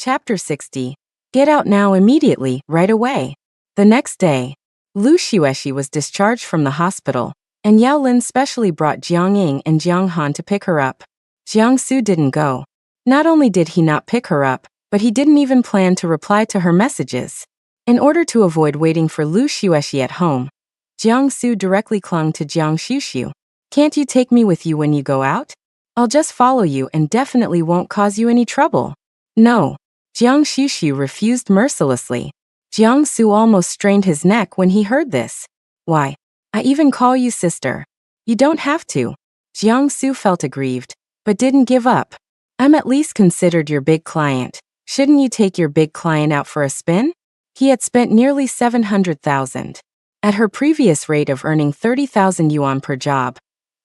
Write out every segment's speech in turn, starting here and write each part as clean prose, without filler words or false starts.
Chapter 60. Get out now immediately, right away. The next day, Lu Xuexi was discharged from the hospital, and Yao Lin specially brought Jiang Ying and Jiang Han to pick her up. Jiang Su didn't go. Not only did he not pick her up, but he didn't even plan to reply to her messages. In order to avoid waiting for Lu Xuexi at home, Jiang Su directly clung to Jiang Xiuxiu. Can't you take me with you when you go out? I'll just follow you and definitely won't cause you any trouble. No. Jiang Xiuxiu refused mercilessly. Jiang Su almost strained his neck when he heard this. Why? I even call you sister. You don't have to. Jiang Su felt aggrieved, but didn't give up. I'm at least considered your big client. Shouldn't you take your big client out for a spin? He had spent nearly 700,000. At her previous rate of earning 30,000 yuan per job,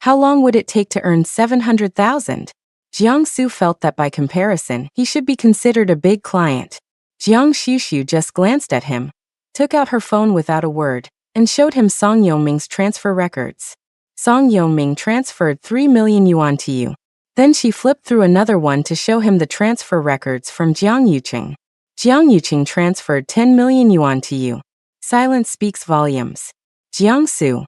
how long would it take to earn 700,000? Jiang Su felt that by comparison, he should be considered a big client. Jiang Xiuxiu just glanced at him, took out her phone without a word, and showed him Song Yongming's transfer records. Song Yongming transferred 3 million yuan to you. Then she flipped through another one to show him the transfer records from Jiang Yuqing. Jiang Yuqing transferred 10 million yuan to you. Silence speaks volumes. Jiang Su.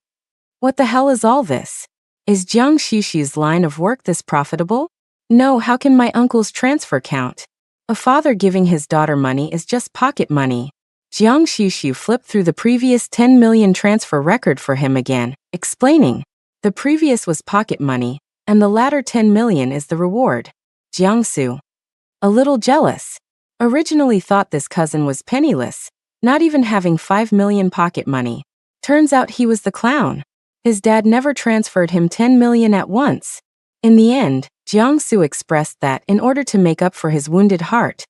What the hell is all this? Is Jiang Xiuxiu's line of work this profitable? No, how can my uncle's transfer count? A father giving his daughter money is just pocket money. Jiang Xiuxiu flipped through the previous 10 million transfer record for him again, explaining. The previous was pocket money, and the latter 10 million is the reward. Jiang Su. A little jealous. Originally thought this cousin was penniless, not even having 5 million pocket money. Turns out he was the clown. His dad never transferred him 10 million at once. In the end, Jiang Su expressed that in order to make up for his wounded heart,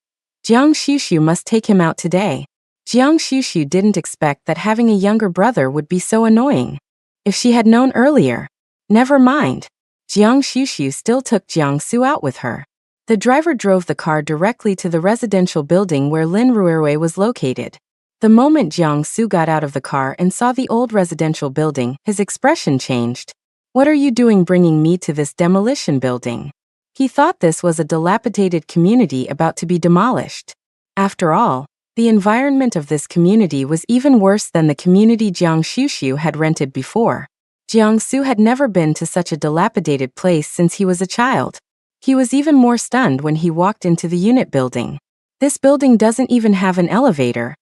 Jiang Xiuxiu must take him out today. Jiang Xiuxiu didn't expect that having a younger brother would be so annoying. If she had known earlier. Never mind. Jiang Xiuxiu still took Jiang Su out with her. The driver drove the car directly to the residential building where Lin Ruerui was located. The moment Jiang Su got out of the car and saw the old residential building, his expression changed. What are you doing bringing me to this demolition building? He thought this was a dilapidated community about to be demolished. After all, the environment of this community was even worse than the community Jiang Xiuxiu had rented before. Jiang Su had never been to such a dilapidated place since he was a child. He was even more stunned when he walked into the unit building. This building doesn't even have an elevator.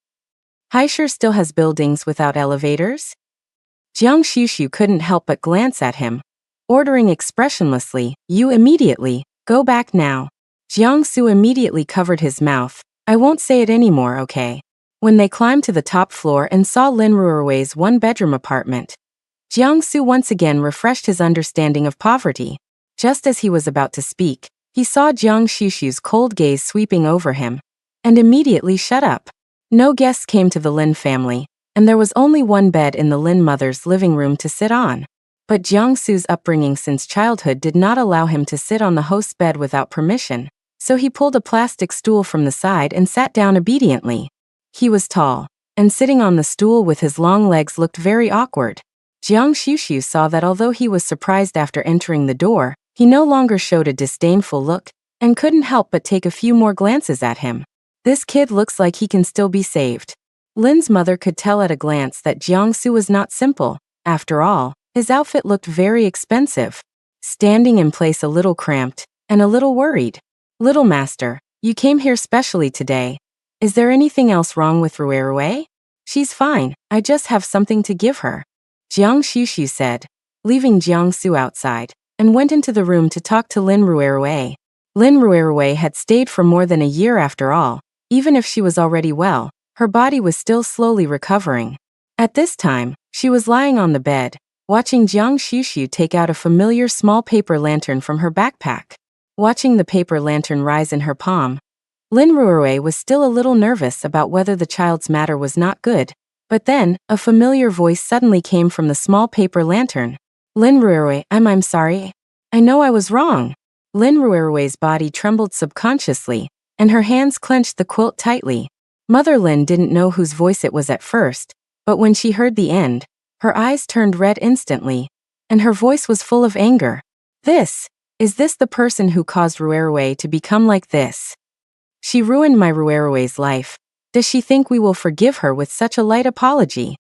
Heiress still has buildings without elevators? Jiang Xiuxiu couldn't help but glance at him, ordering expressionlessly, "You immediately, go back now." Jiang Su immediately covered his mouth. I won't say it anymore, okay? When they climbed to the top floor and saw Lin Ruerui's one-bedroom apartment, Jiang Su once again refreshed his understanding of poverty. Just as he was about to speak, he saw Jiang Xiuxiu's cold gaze sweeping over him, and immediately shut up. No guests came to the Lin family, and there was only one bed in the Lin mother's living room to sit on. But Jiang Su's upbringing since childhood did not allow him to sit on the host's bed without permission, so he pulled a plastic stool from the side and sat down obediently. He was tall, and sitting on the stool with his long legs looked very awkward. Jiang Xiuxiu saw that although he was surprised after entering the door, he no longer showed a disdainful look, and couldn't help but take a few more glances at him. This kid looks like he can still be saved. Lin's mother could tell at a glance that Jiang Su was not simple. After all, his outfit looked very expensive. Standing in place a little cramped, and a little worried. Little master, you came here specially today. Is there anything else wrong with Ruerui? She's fine, I just have something to give her. Jiang Xiuxiu said, leaving Jiang Su outside, and went into the room to talk to Lin Ruerui. Lin Ruerui had stayed for more than a year after all. Even if she was already well, her body was still slowly recovering. At this time, she was lying on the bed, watching Jiang Xiuxiu take out a familiar small paper lantern from her backpack. Watching the paper lantern rise in her palm, Lin Ruerui was still a little nervous about whether the child's matter was not good. But then, a familiar voice suddenly came from the small paper lantern. Lin Ruerui, I'm sorry. I know I was wrong. Lin Ruerui's body trembled subconsciously, and her hands clenched the quilt tightly. Mother Lin didn't know whose voice it was at first, but when she heard the end, her eyes turned red instantly, and her voice was full of anger. Is this the person who caused Ruerui to become like this? She ruined my Ruerue's life. Does she think we will forgive her with such a light apology?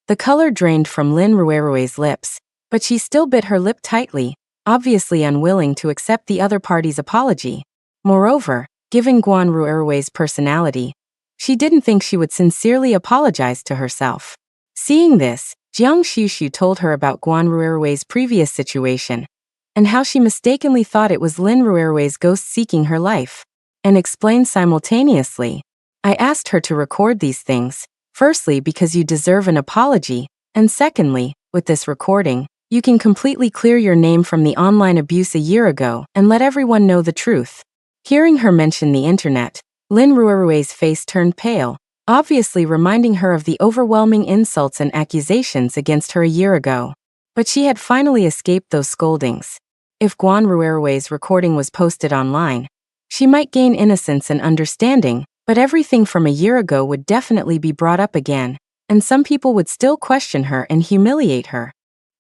The color drained from Lin Ruerue's lips, but she still bit her lip tightly, obviously unwilling to accept the other party's apology. Moreover, given Guan Ruerue's personality, she didn't think she would sincerely apologize to herself. Seeing this, Jiang Xiushu told her about Guan Ruerue's previous situation, and how she mistakenly thought it was Lin Ruerue's ghost seeking her life, and explained simultaneously. I asked her to record these things, firstly because you deserve an apology, and secondly, with this recording, you can completely clear your name from the online abuse a year ago and let everyone know the truth. Hearing her mention the internet, Lin Ruerue's face turned pale, obviously reminding her of the overwhelming insults and accusations against her a year ago. But she had finally escaped those scoldings. If Guan Ruerue's recording was posted online, she might gain innocence and understanding, but everything from a year ago would definitely be brought up again, and some people would still question her and humiliate her.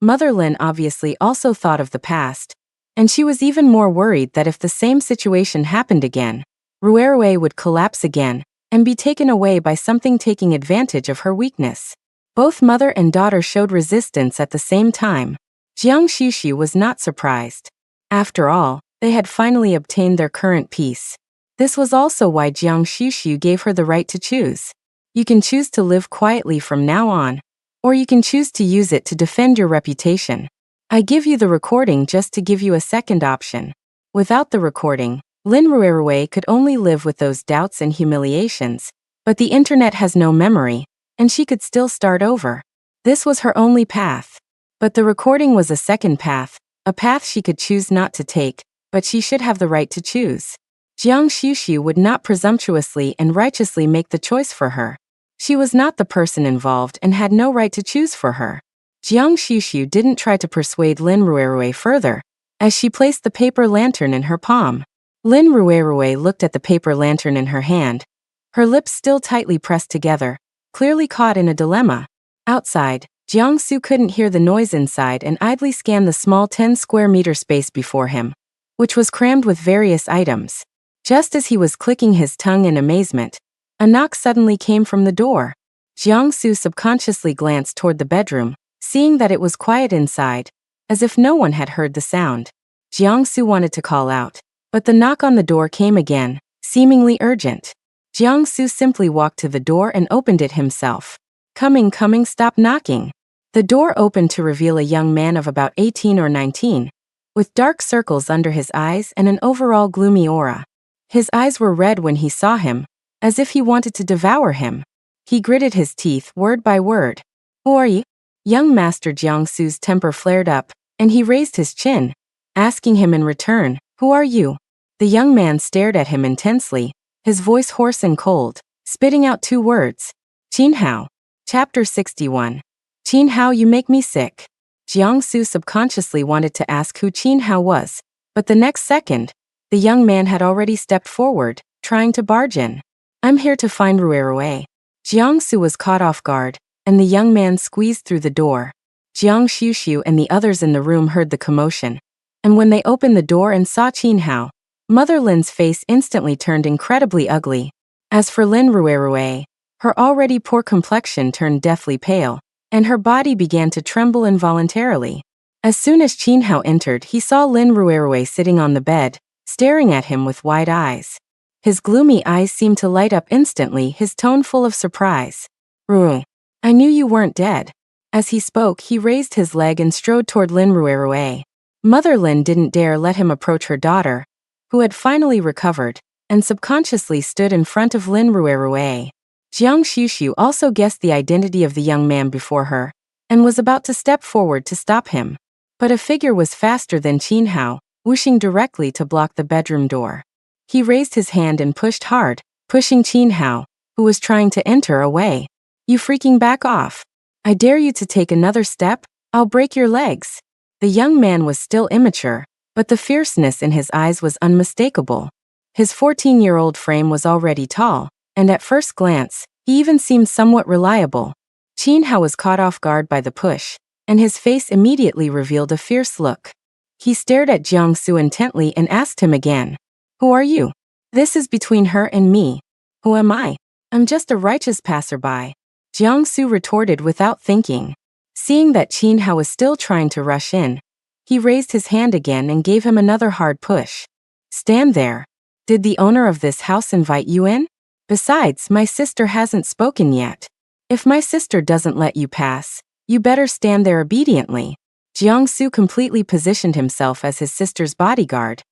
Mother Lin obviously also thought of the past, and she was even more worried that if the same situation happened again, Ruerue would collapse again and be taken away by something taking advantage of her weakness. Both mother and daughter showed resistance at the same time. Jiang Xiushu was not surprised. After all, they had finally obtained their current peace. This was also why Jiang Xiushu gave her the right to choose. You can choose to live quietly from now on, or you can choose to use it to defend your reputation. I give you the recording just to give you a second option. Without the recording, Lin Ruerue could only live with those doubts and humiliations, but the internet has no memory, and she could still start over. This was her only path. But the recording was a second path, a path she could choose not to take, but she should have the right to choose. Jiang Xiushu would not presumptuously and righteously make the choice for her. She was not the person involved and had no right to choose for her. Jiang Xiushu didn't try to persuade Lin Ruerue further, as she placed the paper lantern in her palm. Lin Ruerue looked at the paper lantern in her hand, her lips still tightly pressed together, clearly caught in a dilemma. Outside, Jiangsu couldn't hear the noise inside and idly scanned the small 10-square-meter space before him, which was crammed with various items. Just as he was clicking his tongue in amazement, a knock suddenly came from the door. Jiangsu subconsciously glanced toward the bedroom, seeing that it was quiet inside, as if no one had heard the sound. Jiangsu wanted to call out, but the knock on the door came again, seemingly urgent. Jiangsu simply walked to the door and opened it himself. Coming, stop knocking. The door opened to reveal a young man of about 18 or 19, with dark circles under his eyes and an overall gloomy aura. His eyes were red when he saw him, as if he wanted to devour him. He gritted his teeth word by word. Who are you? Young Master Jiangsu's temper flared up, and he raised his chin, asking him in return, who are you? The young man stared at him intensely, his voice hoarse and cold, spitting out two words. Qin Hao. Chapter 61. Qin Hao, you make me sick. Jiangsu subconsciously wanted to ask who Qin Hao was, but the next second, the young man had already stepped forward, trying to barge in. I'm here to find Ruerue. Jiangsu was caught off guard, and the young man squeezed through the door. Jiang Xiushu and the others in the room heard the commotion, and when they opened the door and saw Qin Hao, Mother Lin's face instantly turned incredibly ugly. As for Lin Ruerue, her already poor complexion turned deathly pale, and her body began to tremble involuntarily. As soon as Qin Hao entered, he saw Lin Ruerue sitting on the bed, staring at him with wide eyes. His gloomy eyes seemed to light up instantly, his tone full of surprise. Ru, I knew you weren't dead. As he spoke, he raised his leg and strode toward Lin Ruerue. Mother Lin didn't dare let him approach her daughter, who had finally recovered, and subconsciously stood in front of Lin Ruerue. Jiang Xiushu also guessed the identity of the young man before her, and was about to step forward to stop him. But a figure was faster than Qin Hao, whooshing directly to block the bedroom door. He raised his hand and pushed hard, pushing Qin Hao, who was trying to enter, away. You freaking back off. I dare you to take another step, I'll break your legs. The young man was still immature, but the fierceness in his eyes was unmistakable. His 14-year-old frame was already tall, and at first glance, he even seemed somewhat reliable. Qin Hao was caught off guard by the push, and his face immediately revealed a fierce look. He stared at Jiangsu intently and asked him again. Who are you? This is between her and me. Who am I? I'm just a righteous passerby. Jiangsu retorted without thinking. Seeing that Qin Hao was still trying to rush in, he raised his hand again and gave him another hard push. Stand there. Did the owner of this house invite you in? Besides, my sister hasn't spoken yet. If my sister doesn't let you pass, you better stand there obediently. Jiangsu completely positioned himself as his sister's bodyguard,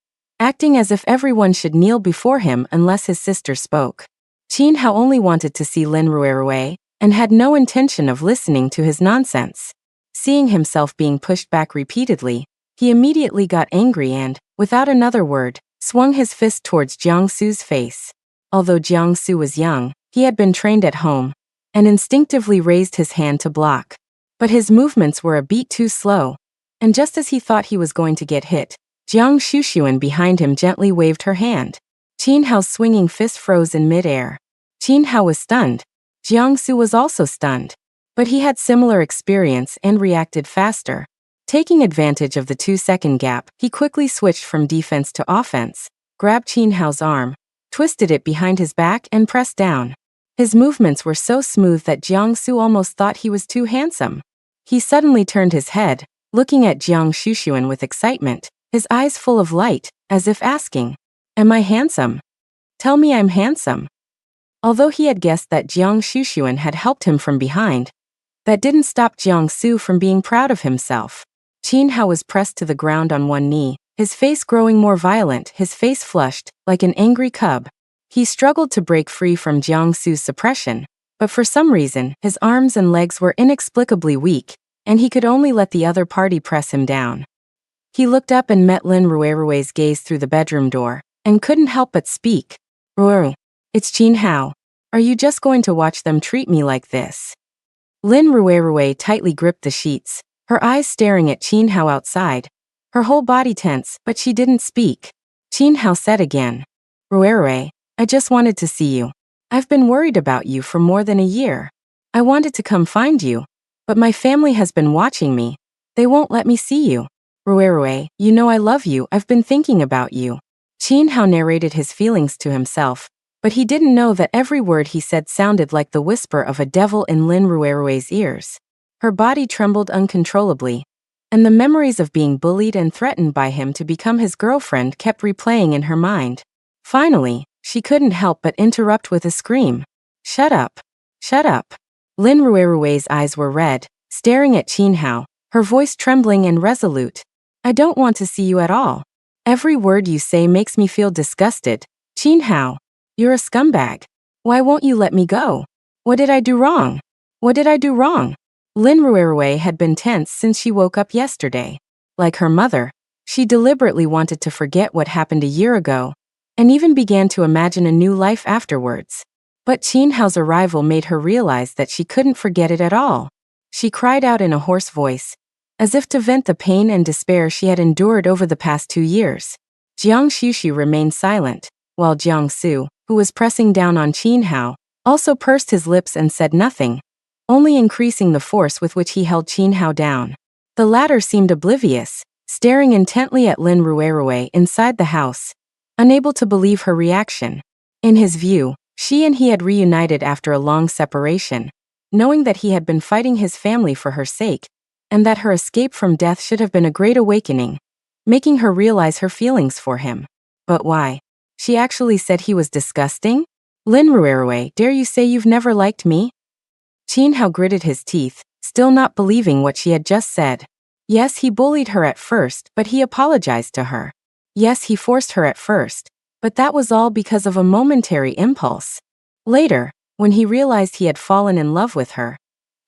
acting as if everyone should kneel before him unless his sister spoke. Qin Hao only wanted to see Lin Ruerue and had no intention of listening to his nonsense. Seeing himself being pushed back repeatedly, he immediately got angry and, without another word, swung his fist towards Jiangsu's face. Although Jiangsu was young, he had been trained at home and instinctively raised his hand to block. But his movements were a beat too slow, and just as he thought he was going to get hit, Jiang Shushuan behind him gently waved her hand. Qin Hao's swinging fist froze in midair. Qin Hao was stunned. Jiangsu was also stunned. But he had similar experience and reacted faster. Taking advantage of the 2-second gap, he quickly switched from defense to offense, grabbed Qin Hao's arm, twisted it behind his back and pressed down. His movements were so smooth that Jiangsu almost thought he was too handsome. He suddenly turned his head, looking at Jiang Shushuan with excitement, his eyes full of light, as if asking, "Am I handsome? Tell me I'm handsome." Although he had guessed that Jiang Shushuan had helped him from behind, that didn't stop Jiangsu from being proud of himself. Qin Hao was pressed to the ground on one knee, his face growing more violent, his face flushed, like an angry cub. He struggled to break free from Jiangsu's suppression, but for some reason, his arms and legs were inexplicably weak, and he could only let the other party press him down. He looked up and met Lin Ruerue's gaze through the bedroom door, and couldn't help but speak. "Ruerue, it's Qin Hao. Are you just going to watch them treat me like this?" Lin Ruerue tightly gripped the sheets, her eyes staring at Qin Hao outside, her whole body tense, but she didn't speak. Qin Hao said again, "Ruerue, I just wanted to see you. I've been worried about you for more than a year. I wanted to come find you, but my family has been watching me. They won't let me see you. Ruerue, you know I love you. I've been thinking about you." Qin Hao narrated his feelings to himself, but he didn't know that every word he said sounded like the whisper of a devil in Lin Ruerue's ears. Her body trembled uncontrollably, and the memories of being bullied and threatened by him to become his girlfriend kept replaying in her mind. Finally, she couldn't help but interrupt with a scream. "Shut up! Shut up!" Lin Ruerue's eyes were red, staring at Qin Hao, her voice trembling and resolute. "I don't want to see you at all. Every word you say makes me feel disgusted. Qin Hao, you're a scumbag. Why won't you let me go? What did I do wrong? What did I do wrong?" Lin Ruerue had been tense since she woke up yesterday. Like her mother, she deliberately wanted to forget what happened a year ago, and even began to imagine a new life afterwards. But Qin Hao's arrival made her realize that she couldn't forget it at all. She cried out in a hoarse voice, as if to vent the pain and despair she had endured over the past 2 years. Jiang Shushu remained silent, while Jiangsu, who was pressing down on Qin Hao, also pursed his lips and said nothing, only increasing the force with which he held Qin Hao down. The latter seemed oblivious, staring intently at Lin Ruerue inside the house, unable to believe her reaction. In his view, she and he had reunited after a long separation, knowing that he had been fighting his family for her sake, and that her escape from death should have been a great awakening, making her realize her feelings for him. But why? She actually said he was disgusting? "Lin Ruerue, dare you say you've never liked me?" Qin Hao gritted his teeth, still not believing what she had just said. Yes, he bullied her at first, but he apologized to her. Yes, he forced her at first, but that was all because of a momentary impulse. Later, when he realized he had fallen in love with her,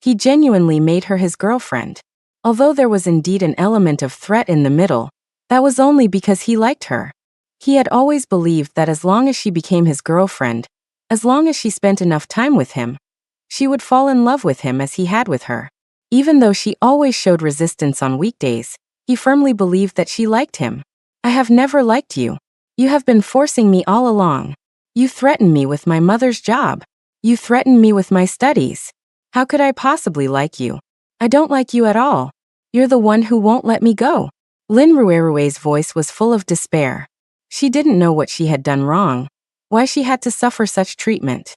he genuinely made her his girlfriend. Although there was indeed an element of threat in the middle, that was only because he liked her. He had always believed that as long as she became his girlfriend, as long as she spent enough time with him, she would fall in love with him as he had with her. Even though she always showed resistance on weekdays, he firmly believed that she liked him. "I have never liked you. You have been forcing me all along. You threatened me with my mother's job. You threatened me with my studies. How could I possibly like you? I don't like you at all. You're the one who won't let me go." Lin Ruerue's voice was full of despair. She didn't know what she had done wrong, why she had to suffer such treatment.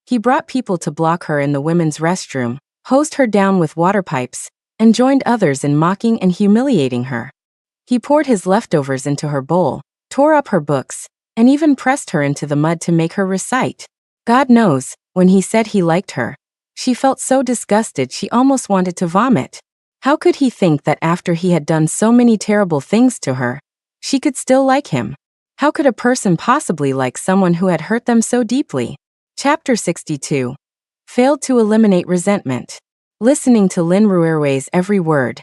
He brought people to block her in the women's restroom, hosed her down with water pipes, and joined others in mocking and humiliating her. He poured his leftovers into her bowl, tore up her books, and even pressed her into the mud to make her recite. God knows, when he said he liked her, she felt so disgusted she almost wanted to vomit. How could he think that after he had done so many terrible things to her, she could still like him? How could a person possibly like someone who had hurt them so deeply? Chapter 62. Failed to eliminate resentment. Listening to Lin Ruerwei's every word,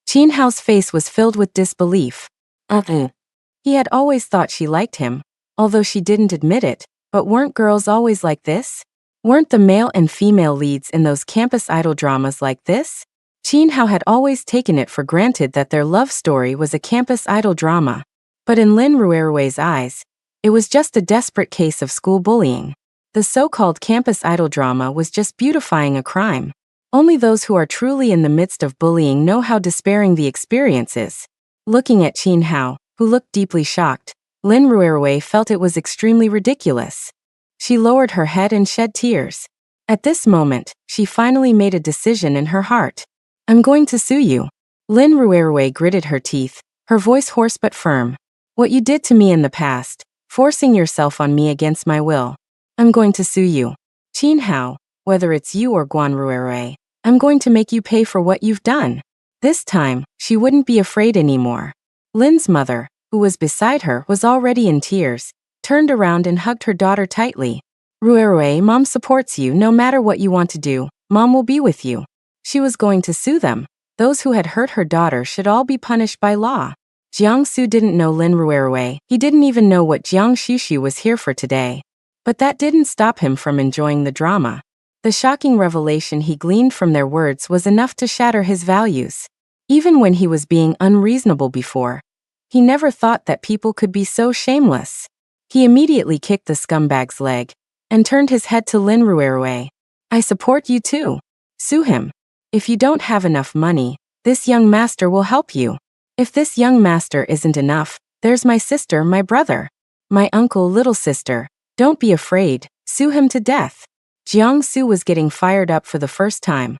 Qin Hao's face was filled with disbelief. He had always thought she liked him, although she didn't admit it, but weren't girls always like this? Weren't the male and female leads in those campus idol dramas like this? Qin Hao had always taken it for granted that their love story was a campus idol drama. But in Lin Ruerwei's eyes, it was just a desperate case of school bullying. The so-called campus idol drama was just beautifying a crime. Only those who are truly in the midst of bullying know how despairing the experience is. Looking at Qin Hao, who looked deeply shocked, Lin Ruerwei felt it was extremely ridiculous. She lowered her head and shed tears. At this moment, she finally made a decision in her heart. I'm going to sue you. Lin Ruerwei gritted her teeth, her voice hoarse but firm. What you did to me in the past, forcing yourself on me against my will. I'm going to sue you. Qin Hao, whether it's you or Guan Ruerwei, I'm going to make you pay for what you've done. This time, she wouldn't be afraid anymore. Lin's mother, who was beside her, was already in tears, turned around and hugged her daughter tightly. Ruerwei, Mom supports you no matter what you want to do. Mom will be with you. She was going to sue them. Those who had hurt her daughter should all be punished by law. Jiang Su didn't know Lin Ruerwei. He didn't even know what Jiang Shushu was here for today. But that didn't stop him from enjoying the drama. The shocking revelation he gleaned from their words was enough to shatter his values. Even when he was being unreasonable before, he never thought that people could be so shameless. He immediately kicked the scumbag's leg and turned his head to Lin Ruerwei. I support you too. Sue him. If you don't have enough money, this young master will help you. If this young master isn't enough, there's my sister, my brother, my uncle, little sister. Don't be afraid, sue him to death. Jiang Su was getting fired up for the first time.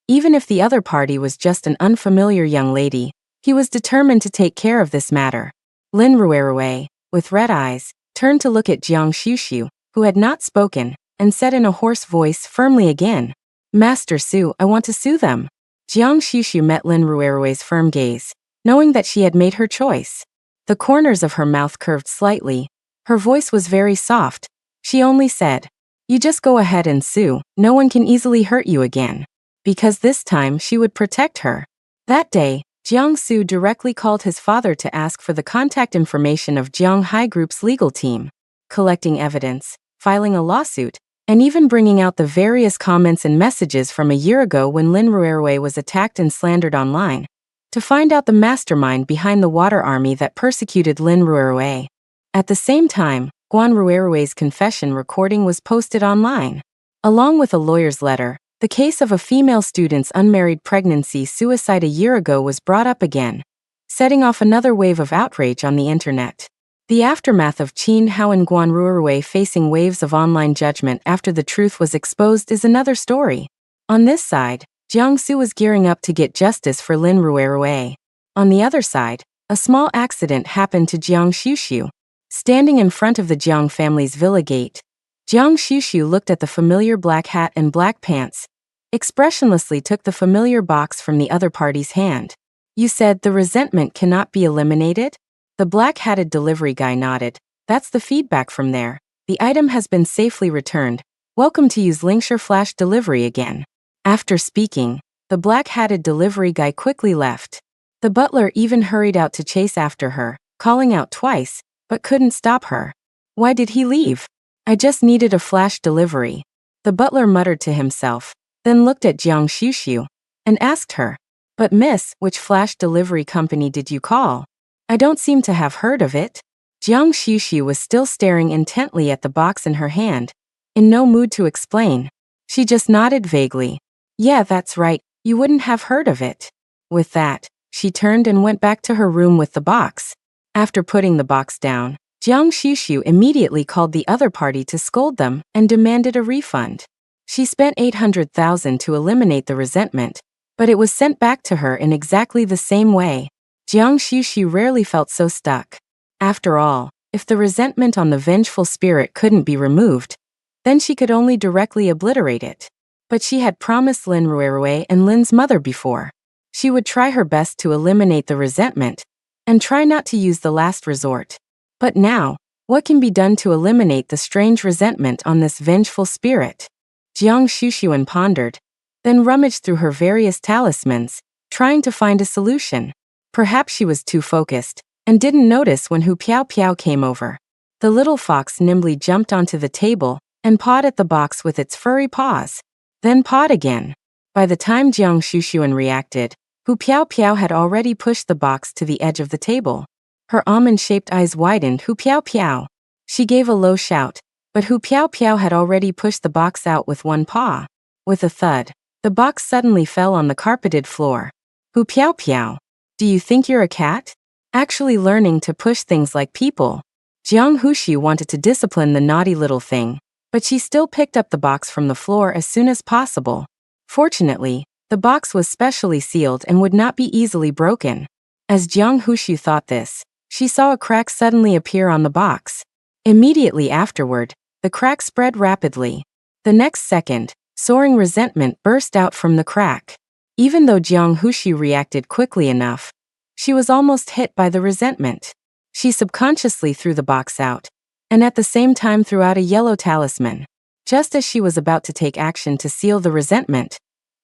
Even if the other party was just an unfamiliar young lady, he was determined to take care of this matter. Lin Ruerwei, with red eyes, turned to look at Jiang Shushu, who had not spoken, and said in a hoarse voice firmly again, Master Su, I want to sue them. Jiang Shushu met Lin Ruerwei's firm gaze, knowing that she had made her choice. The corners of her mouth curved slightly. Her voice was very soft. She only said, You just go ahead and sue, no one can easily hurt you again. Because this time she would protect her. That day, Jiang Su directly called his father to ask for the contact information of Jiang Hai Group's legal team, collecting evidence, filing a lawsuit, and even bringing out the various comments and messages from a year ago when Lin Ruerwei was attacked and slandered online, to find out the mastermind behind the water army that persecuted Lin Ruerwei. At the same time, Guan Ruerwei's confession recording was posted online. Along with a lawyer's letter, the case of a female student's unmarried pregnancy suicide a year ago was brought up again, setting off another wave of outrage on the internet. The aftermath of Qin Hao and Guan Ruerwei facing waves of online judgment after the truth was exposed is another story. On this side, Jiang Su was gearing up to get justice for Lin Ruerwei. On the other side, a small accident happened to Jiang Shushu. Standing in front of the Jiang family's villa gate, Jiang Shushu looked at the familiar black hat and black pants, expressionlessly took the familiar box from the other party's hand. You said the resentment cannot be eliminated? The black-hatted delivery guy nodded. That's the feedback from there. The item has been safely returned. Welcome to use Linkshare Flash Delivery again. After speaking, the black-hatted delivery guy quickly left. The butler even hurried out to chase after her, calling out twice, but couldn't stop her. Why did he leave? I just needed a flash delivery. The butler muttered to himself, then looked at Jiang Shushu and asked her, But miss, which flash delivery company did you call? I don't seem to have heard of it. Jiang Shushu was still staring intently at the box in her hand, in no mood to explain. She just nodded vaguely. Yeah, that's right, you wouldn't have heard of it. With that, she turned and went back to her room with the box. After putting the box down, Jiang Shushu immediately called the other party to scold them and demanded a refund. She spent 800,000 to eliminate the resentment, but it was sent back to her in exactly the same way. Jiang Shushu rarely felt so stuck. After all, if the resentment on the vengeful spirit couldn't be removed, then she could only directly obliterate it. But she had promised Lin Ruirui and Lin's mother before. She would try her best to eliminate the resentment, and try not to use the last resort. But now, what can be done to eliminate the strange resentment on this vengeful spirit? Jiang Shushuan pondered, then rummaged through her various talismans, trying to find a solution. Perhaps she was too focused, and didn't notice when Hu Piao Piao came over. The little fox nimbly jumped onto the table, and pawed at the box with its furry paws. Then pawed again. By the time Jiang Shushuan reacted, Hu Piao Piao had already pushed the box to the edge of the table. Her almond-shaped eyes widened. Hu Piao Piao. She gave a low shout, but Hu Piao Piao had already pushed the box out with one paw. With a thud, the box suddenly fell on the carpeted floor. Hu Piao Piao, do you think you're a cat? Actually learning to push things like people. Jiang Hushi wanted to discipline the naughty little thing, but she still picked up the box from the floor as soon as possible. Fortunately, the box was specially sealed and would not be easily broken. As Jiang Hushi thought this, she saw a crack suddenly appear on the box. Immediately afterward, the crack spread rapidly. The next second, soaring resentment burst out from the crack. Even though Jiang Hushi reacted quickly enough, she was almost hit by the resentment. She subconsciously threw the box out, and at the same time threw out a yellow talisman. Just as she was about to take action to seal the resentment,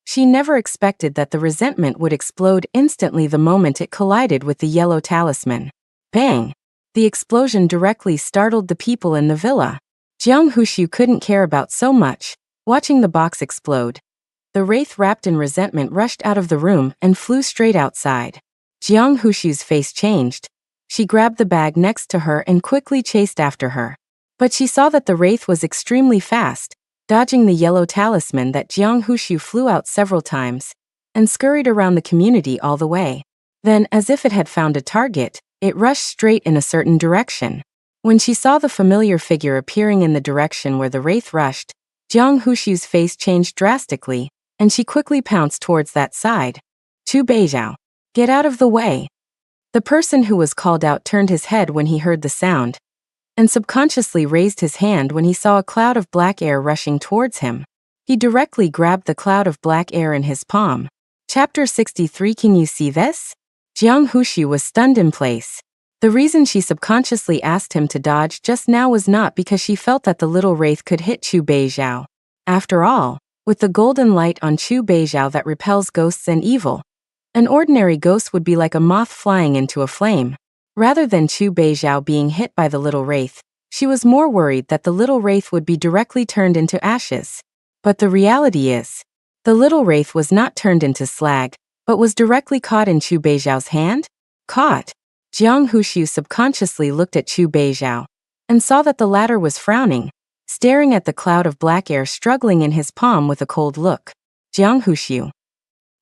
she never expected that the resentment would explode instantly the moment it collided with the yellow talisman. Bang! The explosion directly startled the people in the villa. Jiang Hushu couldn't care about so much, watching the box explode. The wraith wrapped in resentment rushed out of the room and flew straight outside. Jiang Hushu's face changed. She grabbed the bag next to her and quickly chased after her. But she saw that the wraith was extremely fast, dodging the yellow talisman that Jiang Hushu flew out several times, and scurried around the community all the way. Then, as if it had found a target, it rushed straight in a certain direction. When she saw the familiar figure appearing in the direction where the wraith rushed, Jiang Hushu's face changed drastically, and she quickly pounced towards that side. Chu Beizhao, get out of the way. The person who was called out turned his head when he heard the sound, and subconsciously raised his hand when he saw a cloud of black air rushing towards him. He directly grabbed the cloud of black air in his palm. Chapter 63. Can you see this? Jiang Hushu was stunned in place. The reason she subconsciously asked him to dodge just now was not because she felt that the little wraith could hit Chu Beizhao. After all, with the golden light on Chu Beizhao that repels ghosts and evil, an ordinary ghost would be like a moth flying into a flame. Rather than Chu Beizhao being hit by the little wraith, she was more worried that the little wraith would be directly turned into ashes. But the reality is, the little wraith was not turned into slag, but was directly caught in Chu Beizhao's hand? Caught. Jiang Hushu subconsciously looked at Chu Beizhao, and saw that the latter was frowning, staring at the cloud of black air struggling in his palm with a cold look. Jiang Hushu,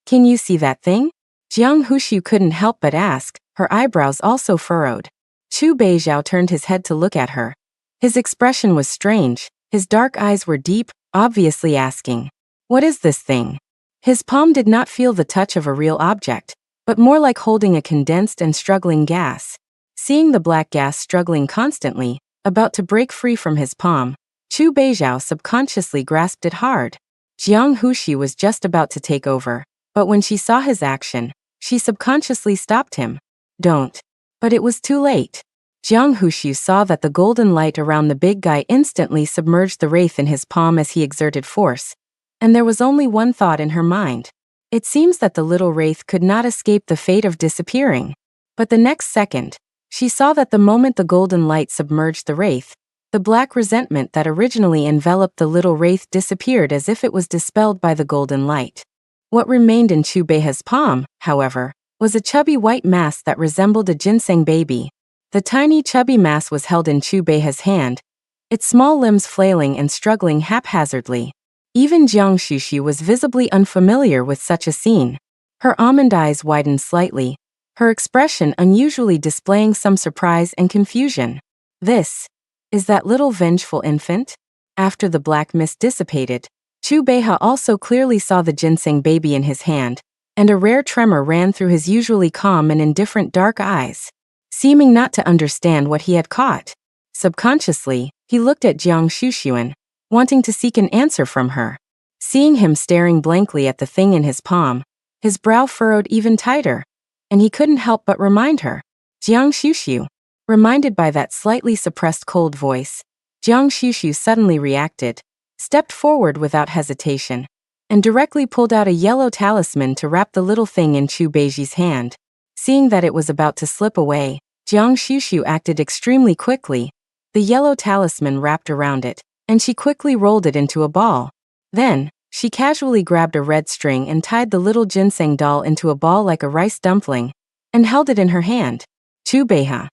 can you see that thing? Jiang Hushu couldn't help but ask, her eyebrows also furrowed. Chu Beizhao turned his head to look at her. His expression was strange, his dark eyes were deep, obviously asking, what is this thing? His palm did not feel the touch of a real object, but more like holding a condensed and struggling gas. Seeing the black gas struggling constantly, about to break free from his palm, Chu Beizhao subconsciously grasped it hard. Jiang Hushu was just about to take over, but when she saw his action, she subconsciously stopped him. Don't. But it was too late. Jiang Hushu saw that the golden light around the big guy instantly submerged the wraith in his palm as he exerted force, and there was only one thought in her mind. It seems that the little wraith could not escape the fate of disappearing. But the next second, she saw that the moment the golden light submerged the wraith, the black resentment that originally enveloped the little wraith disappeared as if it was dispelled by the golden light. What remained in Chu Beizhao's palm, however, was a chubby white mass that resembled a ginseng baby. The tiny chubby mass was held in Chu Beizhao's hand, its small limbs flailing and struggling haphazardly. Even Jiang Shushu was visibly unfamiliar with such a scene. Her almond eyes widened slightly, her expression unusually displaying some surprise and confusion. This is that little vengeful infant? After the black mist dissipated, Chu Beiha also clearly saw the ginseng baby in his hand, and a rare tremor ran through his usually calm and indifferent dark eyes. Seeming not to understand what he had caught, subconsciously, he looked at Jiang Xuxuan, wanting to seek an answer from her. Seeing him staring blankly at the thing in his palm, his brow furrowed even tighter, and he couldn't help but remind her. Jiang Xuxu. Reminded by that slightly suppressed cold voice, Jiang Xuxu suddenly reacted, stepped forward without hesitation, and directly pulled out a yellow talisman to wrap the little thing in Chu Beiji's hand. Seeing that it was about to slip away, Jiang Xuxu acted extremely quickly. The yellow talisman wrapped around it, and she quickly rolled it into a ball. Then, she casually grabbed a red string and tied the little ginseng doll into a ball like a rice dumpling, and held it in her hand. Chu Beiha.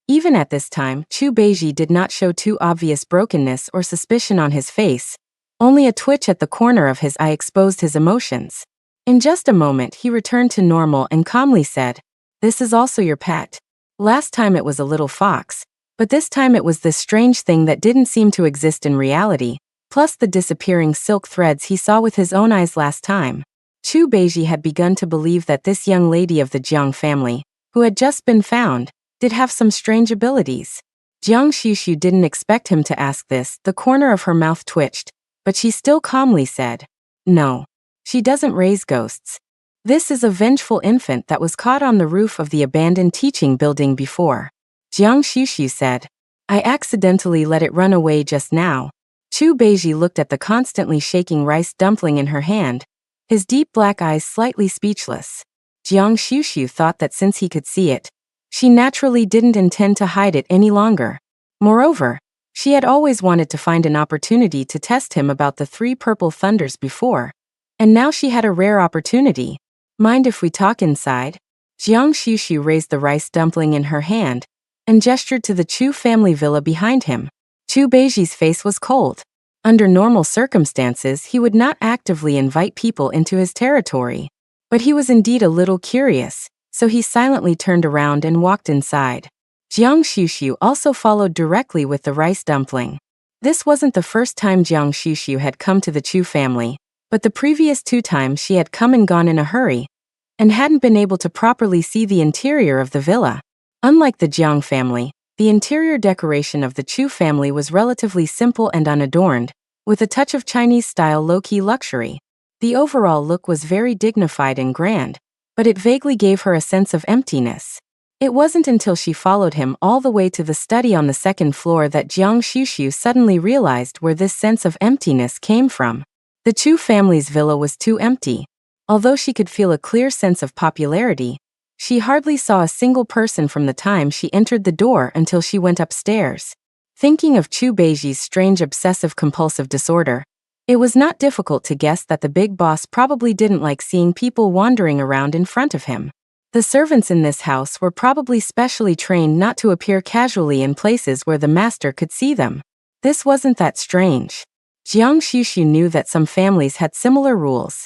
Even at this time, Chu Beiji did not show too obvious brokenness or suspicion on his face. Only a twitch at the corner of his eye exposed his emotions. In just a moment, he returned to normal and calmly said, "This is also your pet. Last time it was a little fox, but this time it was this strange thing that didn't seem to exist in reality, plus the disappearing silk threads he saw with his own eyes last time." Chu Beiji had begun to believe that this young lady of the Jiang family, who had just been found, did have some strange abilities. Jiang Xuxu didn't expect him to ask this. The corner of her mouth twitched, but she still calmly said, "No. She doesn't raise ghosts. This is a vengeful infant that was caught on the roof of the abandoned teaching building before." Jiang Xuxu said, "I accidentally let it run away just now." Chu Beiji looked at the constantly shaking rice dumpling in her hand, his deep black eyes slightly speechless. Jiang Xuxu thought that since he could see it, she naturally didn't intend to hide it any longer. Moreover, she had always wanted to find an opportunity to test him about the 3 purple thunders before, and now she had a rare opportunity. "Mind if we talk inside?" Jiang Xuxu raised the rice dumpling in her hand and gestured to the Chu family villa behind him. Chu Beiji's face was cold. Under normal circumstances, he would not actively invite people into his territory. But he was indeed a little curious, so he silently turned around and walked inside. Jiang Xuxu also followed directly with the rice dumpling. This wasn't the first time Jiang Xuxu had come to the Chu family, but the previous 2 times she had come and gone in a hurry, and hadn't been able to properly see the interior of the villa. Unlike the Jiang family, the interior decoration of the Chu family was relatively simple and unadorned, with a touch of Chinese-style low-key luxury. The overall look was very dignified and grand, but it vaguely gave her a sense of emptiness. It wasn't until she followed him all the way to the study on the 2nd floor that Jiang Xuxu suddenly realized where this sense of emptiness came from. The Chu family's villa was too empty. Although she could feel a clear sense of popularity, she hardly saw a single person from the time she entered the door until she went upstairs. Thinking of Chu Beiji's strange obsessive-compulsive disorder, it was not difficult to guess that the big boss probably didn't like seeing people wandering around in front of him. The servants in this house were probably specially trained not to appear casually in places where the master could see them. This wasn't that strange. Jiang Xuxu knew that some families had similar rules.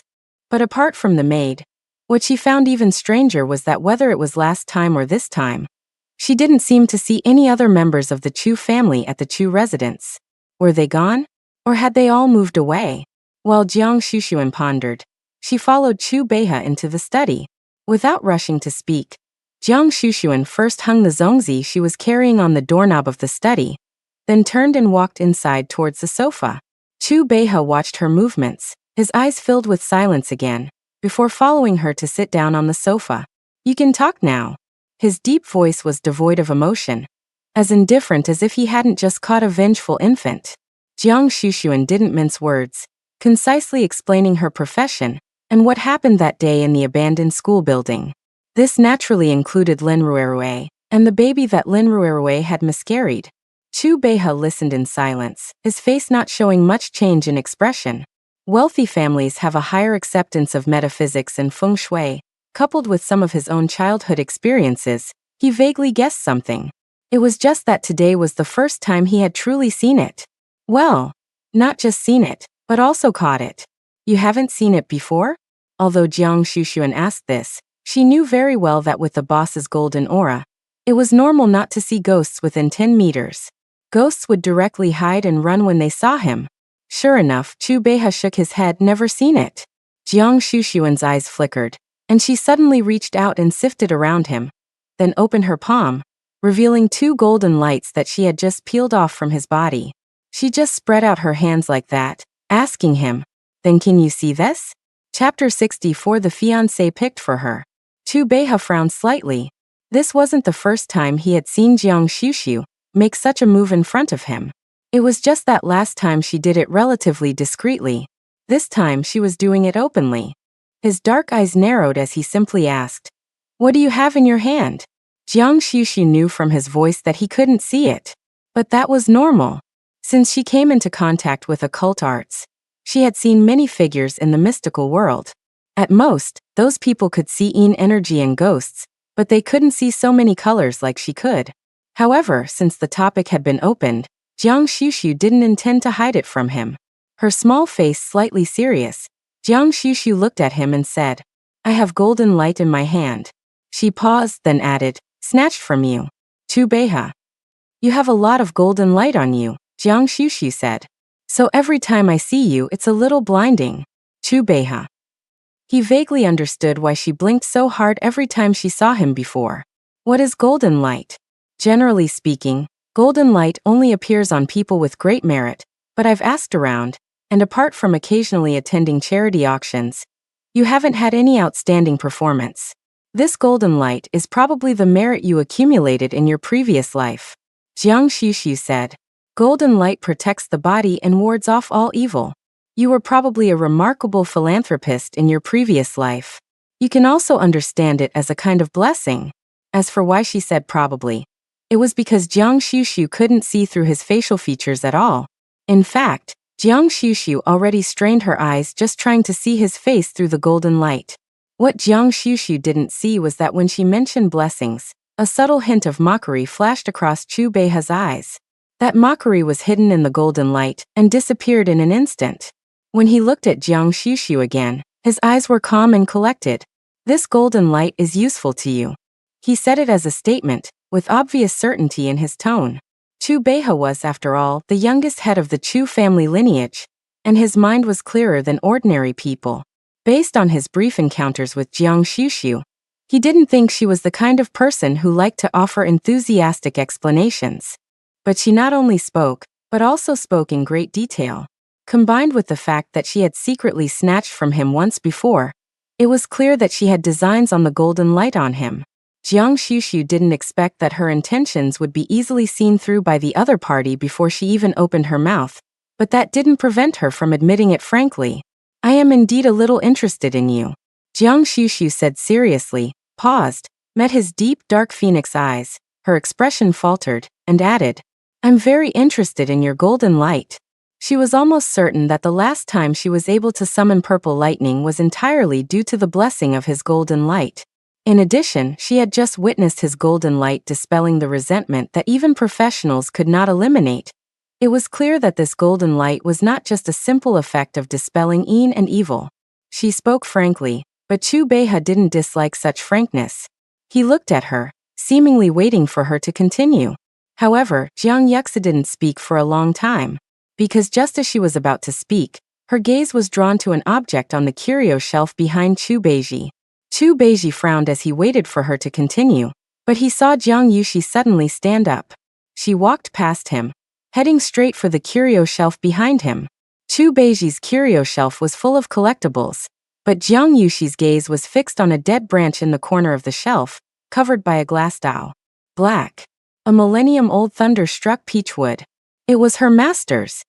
But apart from the maid, what she found even stranger was that whether it was last time or this time, she didn't seem to see any other members of the Chu family at the Chu residence. Were they gone? Or had they all moved away? While Jiang Xuxuan pondered, she followed Chu Beiha into the study. Without rushing to speak, Jiang Xuxuan first hung the zongzi she was carrying on the doorknob of the study, then turned and walked inside towards the sofa. Chu Beiha watched her movements, his eyes filled with silence again, before following her to sit down on the sofa. "You can talk now." His deep voice was devoid of emotion, as indifferent as if he hadn't just caught a vengeful infant. Jiang Xuxuan didn't mince words, concisely explaining her profession and what happened that day in the abandoned school building. This naturally included Lin Ruerue and the baby that Lin Ruerue had miscarried. Chu Beiha listened in silence, his face not showing much change in expression. Wealthy families have a higher acceptance of metaphysics and feng shui. Coupled with some of his own childhood experiences, he vaguely guessed something. It was just that today was the first time he had truly seen it. Well, not just seen it, but also caught it. "You haven't seen it before?" Although Jiang Xuxuan asked this, she knew very well that with the boss's golden aura, It was normal not to see ghosts within 10 meters. Ghosts would directly hide and run when they saw him. Sure enough, Chu Beiha shook his head, never seen it. Jiang Shushuan's eyes flickered, and she suddenly reached out and sifted around him, then opened her palm, revealing 2 golden lights that she had just peeled off from his body. She just spread out her hands like that, asking him, "Then can you see this?" Chapter 64. The fiancé picked for her. Chu Beiha frowned slightly. This wasn't the first time he had seen Jiang Shushu make such a move in front of him. It was just that last time she did it relatively discreetly. This time she was doing it openly. His dark eyes narrowed as he simply asked, "What do you have in your hand?" Jiang Shushu knew from his voice that he couldn't see it. But that was normal. Since she came into contact with occult arts, she had seen many figures in the mystical world. At most, those people could see Yin energy and ghosts, but they couldn't see so many colors like she could. However, since the topic had been opened, Jiang Shushu didn't intend to hide it from him. Her small face slightly serious, Jiang Shushu looked at him and said, "I have golden light in my hand." She paused, then added, "Snatched from you. Chu Beiha. You have a lot of golden light on you," Jiang Shushu said. "So every time I see you, it's a little blinding." Chu Beiha. He vaguely understood why she blinked so hard every time she saw him before. What is golden light? Generally speaking, golden light only appears on people with great merit, but I've asked around, and apart from occasionally attending charity auctions, you haven't had any outstanding performance. This golden light is probably the merit you accumulated in your previous life. Jiang Shushu said, "Golden light protects the body and wards off all evil. You were probably a remarkable philanthropist in your previous life. You can also understand it as a kind of blessing." As for why she said probably, it was because Jiang Shushu couldn't see through his facial features at all. In fact, Jiang Shushu already strained her eyes just trying to see his face through the golden light. What Jiang Shushu didn't see was that when she mentioned blessings, a subtle hint of mockery flashed across Chu Beiha's eyes. That mockery was hidden in the golden light and disappeared in an instant. When he looked at Jiang Shushu again, his eyes were calm and collected. "This golden light is useful to you." He said it as a statement, with obvious certainty in his tone. Chu Beiha was, after all, the youngest head of the Chu family lineage, and his mind was clearer than ordinary people. Based on his brief encounters with Jiang Shushu, he didn't think she was the kind of person who liked to offer enthusiastic explanations. But she not only spoke, but also spoke in great detail. Combined with the fact that she had secretly snatched from him once before, it was clear that she had designs on the golden light on him. Jiang Shushu didn't expect that her intentions would be easily seen through by the other party before she even opened her mouth, but that didn't prevent her from admitting it frankly. "I am indeed a little interested in you," Jiang Shushu said seriously, paused, met his deep, dark phoenix eyes, her expression faltered, and added, "I'm very interested in your golden light." She was almost certain that the last time she was able to summon purple lightning was entirely due to the blessing of his golden light. In addition, she had just witnessed his golden light dispelling the resentment that even professionals could not eliminate. It was clear that this golden light was not just a simple effect of dispelling yin and evil. She spoke frankly, but Chu Beiha didn't dislike such frankness. He looked at her, seemingly waiting for her to continue. However, Jiang Yuxia didn't speak for a long time, because just as she was about to speak, her gaze was drawn to an object on the curio shelf behind Chu Beiji. Chu Beiji frowned as he waited for her to continue, but he saw Jiang Yuxi suddenly stand up. She walked past him, heading straight for the curio shelf behind him. Chu Beiji's curio shelf was full of collectibles, but Jiang Yuxi's gaze was fixed on a dead branch in the corner of the shelf, covered by a glass dao. Black. A millennium-old thunder struck peachwood. It was her master's.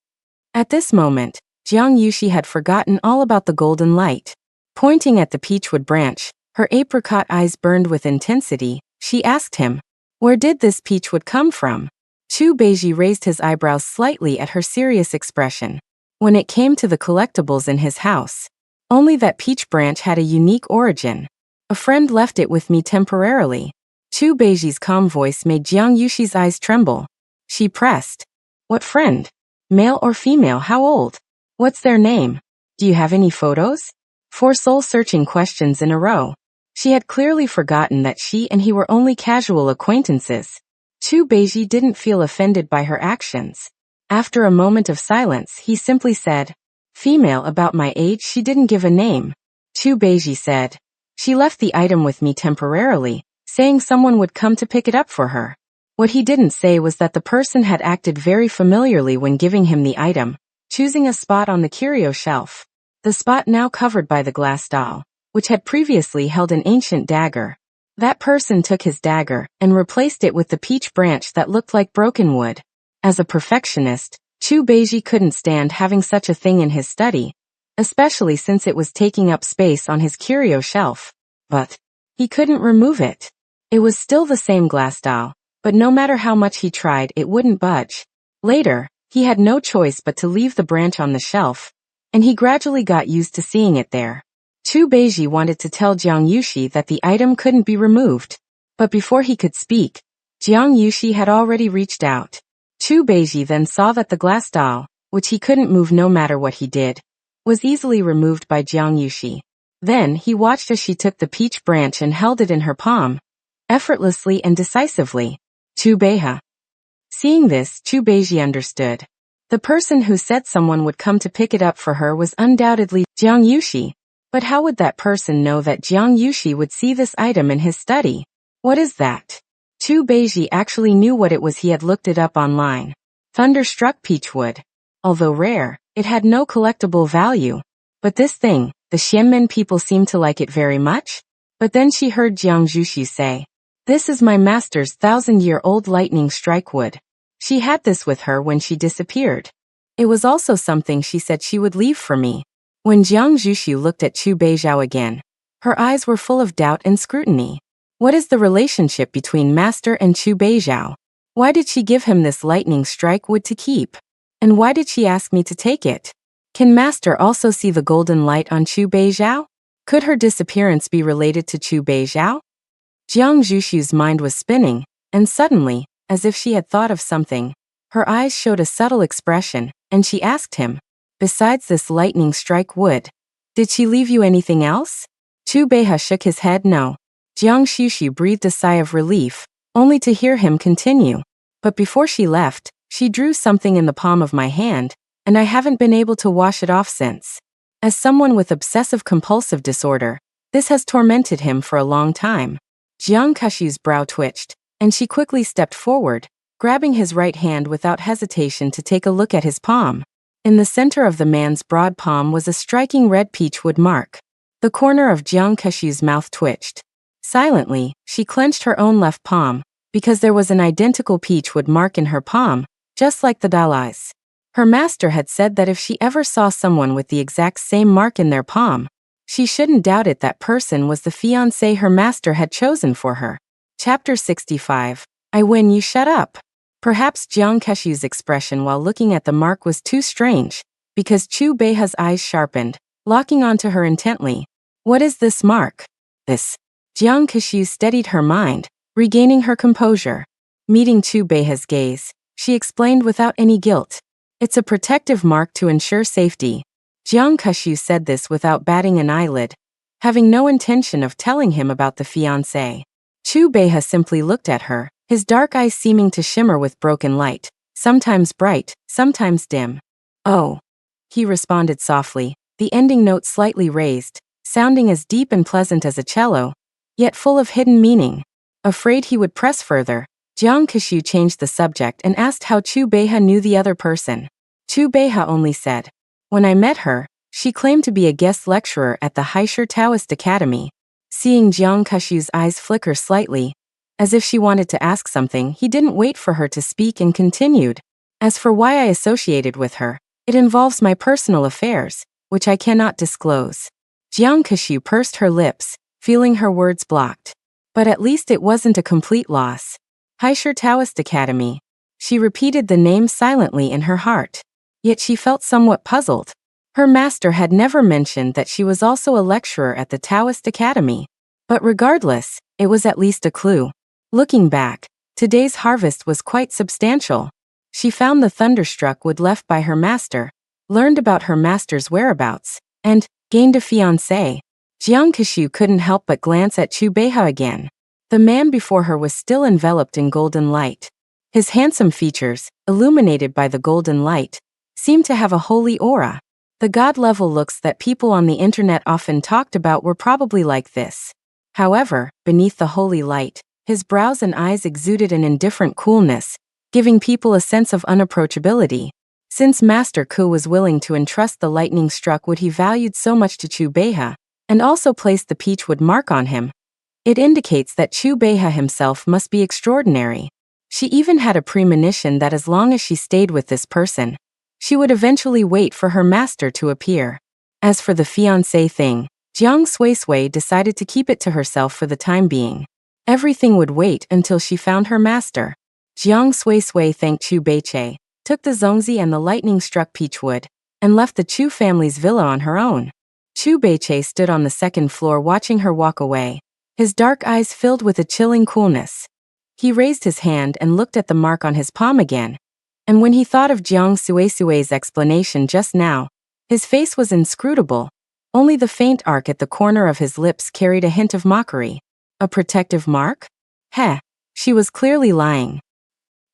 At this moment, Jiang Yuxi had forgotten all about the golden light. Pointing at the peachwood branch, her apricot eyes burned with intensity, she asked him, "Where did this peachwood come from?" Chu Beiji raised his eyebrows slightly at her serious expression. When it came to the collectibles in his house, only that peach branch had a unique origin. "A friend left it with me temporarily." Chu Beiji's calm voice made Jiang Yuxi's eyes tremble. She pressed, "What friend? Male or female? How old? What's their name? Do you have any photos?" 4 soul-searching questions in a row. She had clearly forgotten that she and he were only casual acquaintances. Chu Beiji didn't feel offended by her actions. After a moment of silence, he simply said, "Female about my age." She didn't give a name. Chu Beiji said, "She left the item with me temporarily, saying someone would come to pick it up for her." What he didn't say was that the person had acted very familiarly when giving him the item, choosing a spot on the curio shelf. The spot now covered by the glass doll, which had previously held an ancient dagger. That person took his dagger and replaced it with the peach branch that looked like broken wood. As a perfectionist, Chu Beiji couldn't stand having such a thing in his study, especially since it was taking up space on his curio shelf. But he couldn't remove it. It was still the same glass doll, but no matter how much he tried, it wouldn't budge. Later, he had no choice but to leave the branch on the shelf, and he gradually got used to seeing it there. Chu Beiji wanted to tell Jiang Yushi that the item couldn't be removed, but before he could speak, Jiang Yushi had already reached out. Chu Beiji then saw that the glass doll, which he couldn't move no matter what he did, was easily removed by Jiang Yushi. Then he watched as she took the peach branch and held it in her palm, effortlessly and decisively. Chu Beiji. Seeing this, Chu Beiji understood. The person who said someone would come to pick it up for her was undoubtedly Jiang Yushi. But how would that person know that Jiang Yushi would see this item in his study? What is that? Chu Beiji actually knew what it was. He had looked it up online. Thunderstruck peachwood. Although rare, it had no collectible value. But this thing, the Xianmen people seemed to like it very much. But then she heard Jiang Yushi say, "This is my master's 1,000-year-old lightning strike wood." She had this with her when she disappeared. It was also something she said she would leave for me. When Jiang Yushi looked at Chu Beizhao again, her eyes were full of doubt and scrutiny. What is the relationship between Master and Chu Beizhao? Why did she give him this lightning strike wood to keep? And why did she ask me to take it? Can Master also see the golden light on Chu Beizhao? Could her disappearance be related to Chu Beizhao? Jiang Yushi's mind was spinning, and suddenly, as if she had thought of something, her eyes showed a subtle expression, and she asked him, "Besides this lightning strike wood, did she leave you anything else?" Chu Beizhao shook his head no. Jiang Yushi breathed a sigh of relief, only to hear him continue. "But before she left, she drew something in the palm of my hand, and I haven't been able to wash it off since. As someone with obsessive-compulsive disorder, this has tormented him for a long time." Jiang Yuxi's brow twitched, and she quickly stepped forward, grabbing his right hand without hesitation to take a look at his palm. In the center of the man's broad palm was a striking red peachwood mark. The corner of Jiang Yuxi's mouth twitched. Silently, she clenched her own left palm, because there was an identical peachwood mark in her palm, just like the Dalai's. Her master had said that if she ever saw someone with the exact same mark in their palm, she shouldn't doubt it that person was the fiancé her master had chosen for her. Chapter 65. I win, you shut up. Perhaps Jiang Yuxi's expression while looking at the mark was too strange, because Chu Beizhao's eyes sharpened, locking onto her intently. What is this mark? This. Jiang Yuxi steadied her mind, regaining her composure. Meeting Chu Beizhao's gaze, she explained without any guilt. It's a protective mark to ensure safety. Jiang Yuxi said this without batting an eyelid, having no intention of telling him about the fiancé. Chu Beizhao simply looked at her, his dark eyes seeming to shimmer with broken light, sometimes bright, sometimes dim. "Oh," he responded softly, the ending note slightly raised, sounding as deep and pleasant as a cello, yet full of hidden meaning. Afraid he would press further, Jiang Yuxi changed the subject and asked how Chu Beizhao knew the other person. Chu Beizhao only said, "When I met her, she claimed to be a guest lecturer at the Heiress Taoist Academy." Seeing Jiang Yuxi's eyes flicker slightly, as if she wanted to ask something, he didn't wait for her to speak and continued. "As for why I associated with her, it involves my personal affairs, which I cannot disclose." Jiang Yuxi pursed her lips, feeling her words blocked. But at least it wasn't a complete loss. Heiress Taoist Academy. She repeated the name silently in her heart. Yet she felt somewhat puzzled. Her master had never mentioned that she was also a lecturer at the Taoist Academy. But regardless, it was at least a clue. Looking back, today's harvest was quite substantial. She found the thunderstruck wood left by her master, learned about her master's whereabouts, and gained a fiancé. Jiang Kashu couldn't help but glance at Chu Beiha again. The man before her was still enveloped in golden light. His handsome features, illuminated by the golden light, seemed to have a holy aura. The god-level looks that people on the internet often talked about were probably like this. However, beneath the holy light, his brows and eyes exuded an indifferent coolness, giving people a sense of unapproachability. Since Master Ku was willing to entrust the lightning-struck wood he valued so much to Chu Beiha, and also placed the peachwood mark on him, it indicates that Chu Beiha himself must be extraordinary. She even had a premonition that as long as she stayed with this person, she would eventually wait for her master to appear. As for the fiancé thing, Jiang Suisui decided to keep it to herself for the time being. Everything would wait until she found her master. Jiang Suisui thanked Chu Beiche, took the zongzi and the lightning-struck peachwood, and left the Chu family's villa on her own. Chu Beiche stood on the second floor watching her walk away, his dark eyes filled with a chilling coolness. He raised his hand and looked at the mark on his palm again, and when he thought of Jiang Suisui's explanation just now, his face was inscrutable. Only the faint arc at the corner of his lips carried a hint of mockery. A protective mark? Heh, she was clearly lying.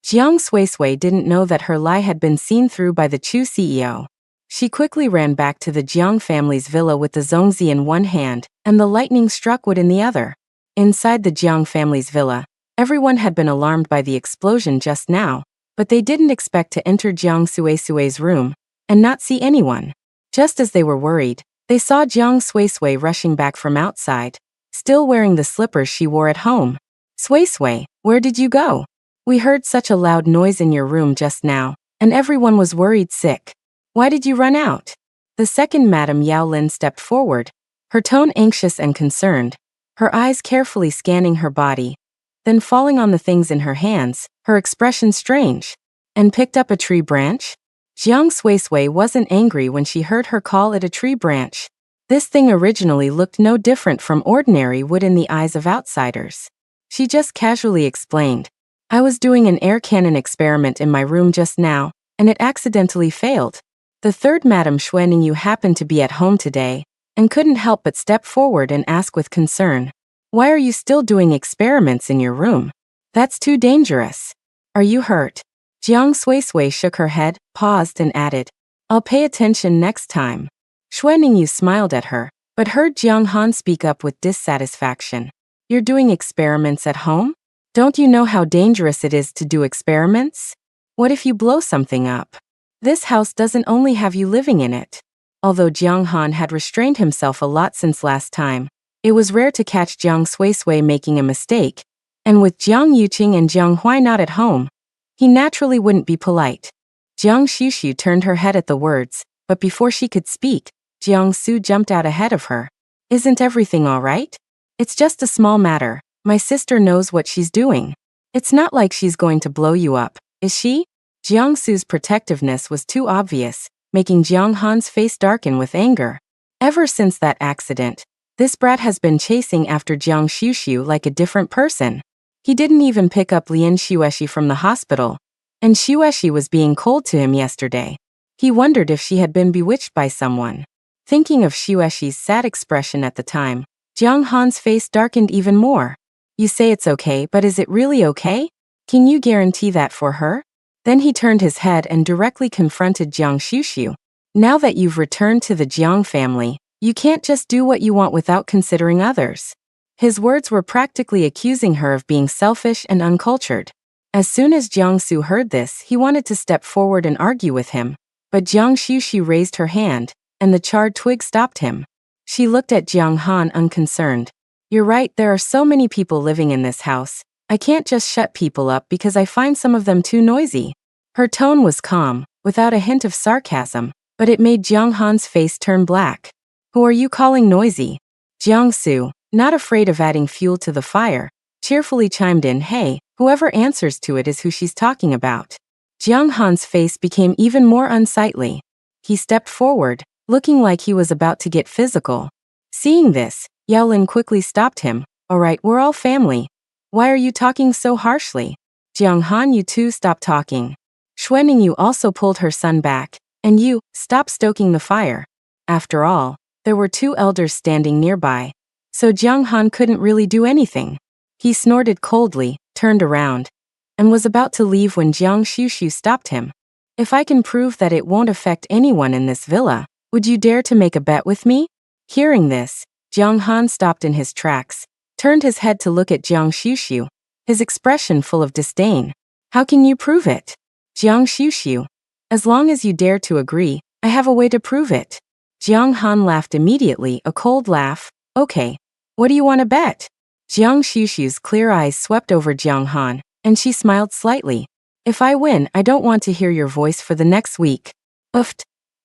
Jiang Suisui didn't know that her lie had been seen through by the Chu CEO. She quickly ran back to the Jiang family's villa with the zongzi in one hand and the lightning-struck wood in the other. Inside the Jiang family's villa, everyone had been alarmed by the explosion just now, but they didn't expect to enter Jiang Suisui's room and not see anyone. Just as they were worried, they saw Jiang Suisui rushing back from outside, still wearing the slippers she wore at home. Suisui, where did you go? We heard such a loud noise in your room just now, and everyone was worried sick. Why did you run out? The second Madame Yao Lin stepped forward, her tone anxious and concerned, her eyes carefully scanning her body, then falling on the things in her hands, her expression strange. And picked up a tree branch? Jiang Suisui wasn't angry when she heard her call it a tree branch. This thing originally looked no different from ordinary wood in the eyes of outsiders. She just casually explained, I was doing an air cannon experiment in my room just now, and it accidentally failed. The third Madame Xuening happened to be at home today, and couldn't help but step forward and ask with concern, why are you still doing experiments in your room? That's too dangerous. Are you hurt? Jiang Suisui shook her head, paused and added, I'll pay attention next time. Xuening smiled at her, but heard Jiang Han speak up with dissatisfaction. You're doing experiments at home? Don't you know how dangerous it is to do experiments? What if you blow something up? This house doesn't only have you living in it. Although Jiang Han had restrained himself a lot since last time, it was rare to catch Jiang Suisui making a mistake, and with Jiang Yuqing and Jiang Hui not at home, he naturally wouldn't be polite. Jiang Xushu turned her head at the words, but before she could speak, Jiang Su jumped out ahead of her. Isn't everything all right? It's just a small matter. My sister knows what she's doing. It's not like she's going to blow you up, is she? Jiang Su's protectiveness was too obvious, making Jiang Han's face darken with anger. Ever since that accident, this brat has been chasing after Jiang Xushu like a different person. He didn't even pick up Lian Xueshi from the hospital, and Xueshi was being cold to him yesterday. He wondered if she had been bewitched by someone. Thinking of Xueshi's sad expression at the time, Jiang Han's face darkened even more. You say it's okay, but is it really okay? Can you guarantee that for her? Then he turned his head and directly confronted Jiang Xushu. Now that you've returned to the Jiang family, you can't just do what you want without considering others. His words were practically accusing her of being selfish and uncultured. As soon as Jiang Su heard this, he wanted to step forward and argue with him, but Jiang Xushu raised her hand, and the charred twig stopped him. She looked at Jiang Han unconcerned. You're right, there are so many people living in this house. I can't just shut people up because I find some of them too noisy. Her tone was calm, without a hint of sarcasm, but it made Jiang Han's face turn black. Who are you calling noisy? Jiang Su, not afraid of adding fuel to the fire, cheerfully chimed in, hey, whoever answers to it is who she's talking about. Jiang Han's face became even more unsightly. He stepped forward, looking like he was about to get physical. Seeing this, Yao Lin quickly stopped him. All right, we're all family. Why are you talking so harshly? Jiang Han, you too stop talking. Xuening also pulled her son back, and you, stop stoking the fire. After all, There were two elders standing nearby, so Jiang Han couldn't really do anything. He snorted coldly, turned around, and was about to leave when Jiang Xiushu stopped him. If I can prove that it won't affect anyone in this villa, would you dare to make a bet with me? Hearing this, Jiang Han stopped in his tracks, turned his head to look at Jiang Xiushu, his expression full of disdain. How can you prove it? Jiang Xiushu. As long as you dare to agree, I have a way to prove it. Jiang Han laughed immediately, a cold laugh. Okay, what do you want to bet? Jiang Xiushu's clear eyes swept over Jiang Han, and she smiled slightly. If I win, I don't want to hear your voice for the next week. Oofed.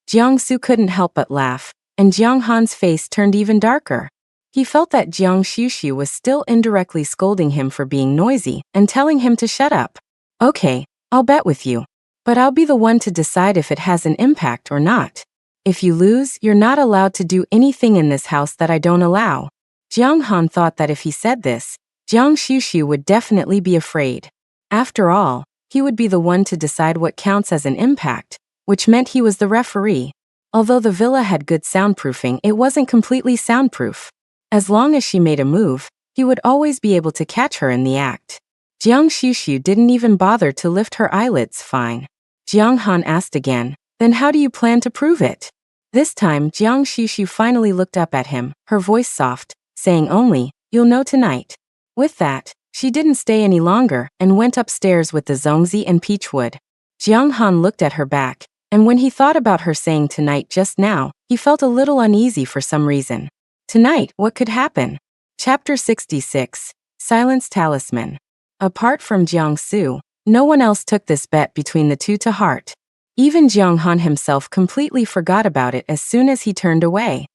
Jiang Su couldn't help but laugh, and Jiang Han's face turned even darker. He felt that Jiang Xiushu was still indirectly scolding him for being noisy and telling him to shut up. Okay, I'll bet with you. But I'll be the one to decide if it has an impact or not. If you lose, you're not allowed to do anything in this house that I don't allow. Jiang Han thought that if he said this, Jiang Xiushu would definitely be afraid. After all, he would be the one to decide what counts as an impact, which meant he was the referee. Although the villa had good soundproofing, it wasn't completely soundproof. As long as she made a move, he would always be able to catch her in the act. Jiang Xiushu didn't even bother to lift her eyelids. Fine. Jiang Han asked again, then how do you plan to prove it? This time, Jiang Xiushu finally looked up at him, her voice soft, saying only, you'll know tonight. With that, she didn't stay any longer and went upstairs with the zongzi and peachwood. Jiang Han looked at her back, and when he thought about her saying tonight just now, he felt a little uneasy for some reason. Tonight, what could happen? Chapter 66, Silence Talisman. Apart from Jiang Su, no one else took this bet between the two to heart. Even Jiang Han himself completely forgot about it as soon as he turned away.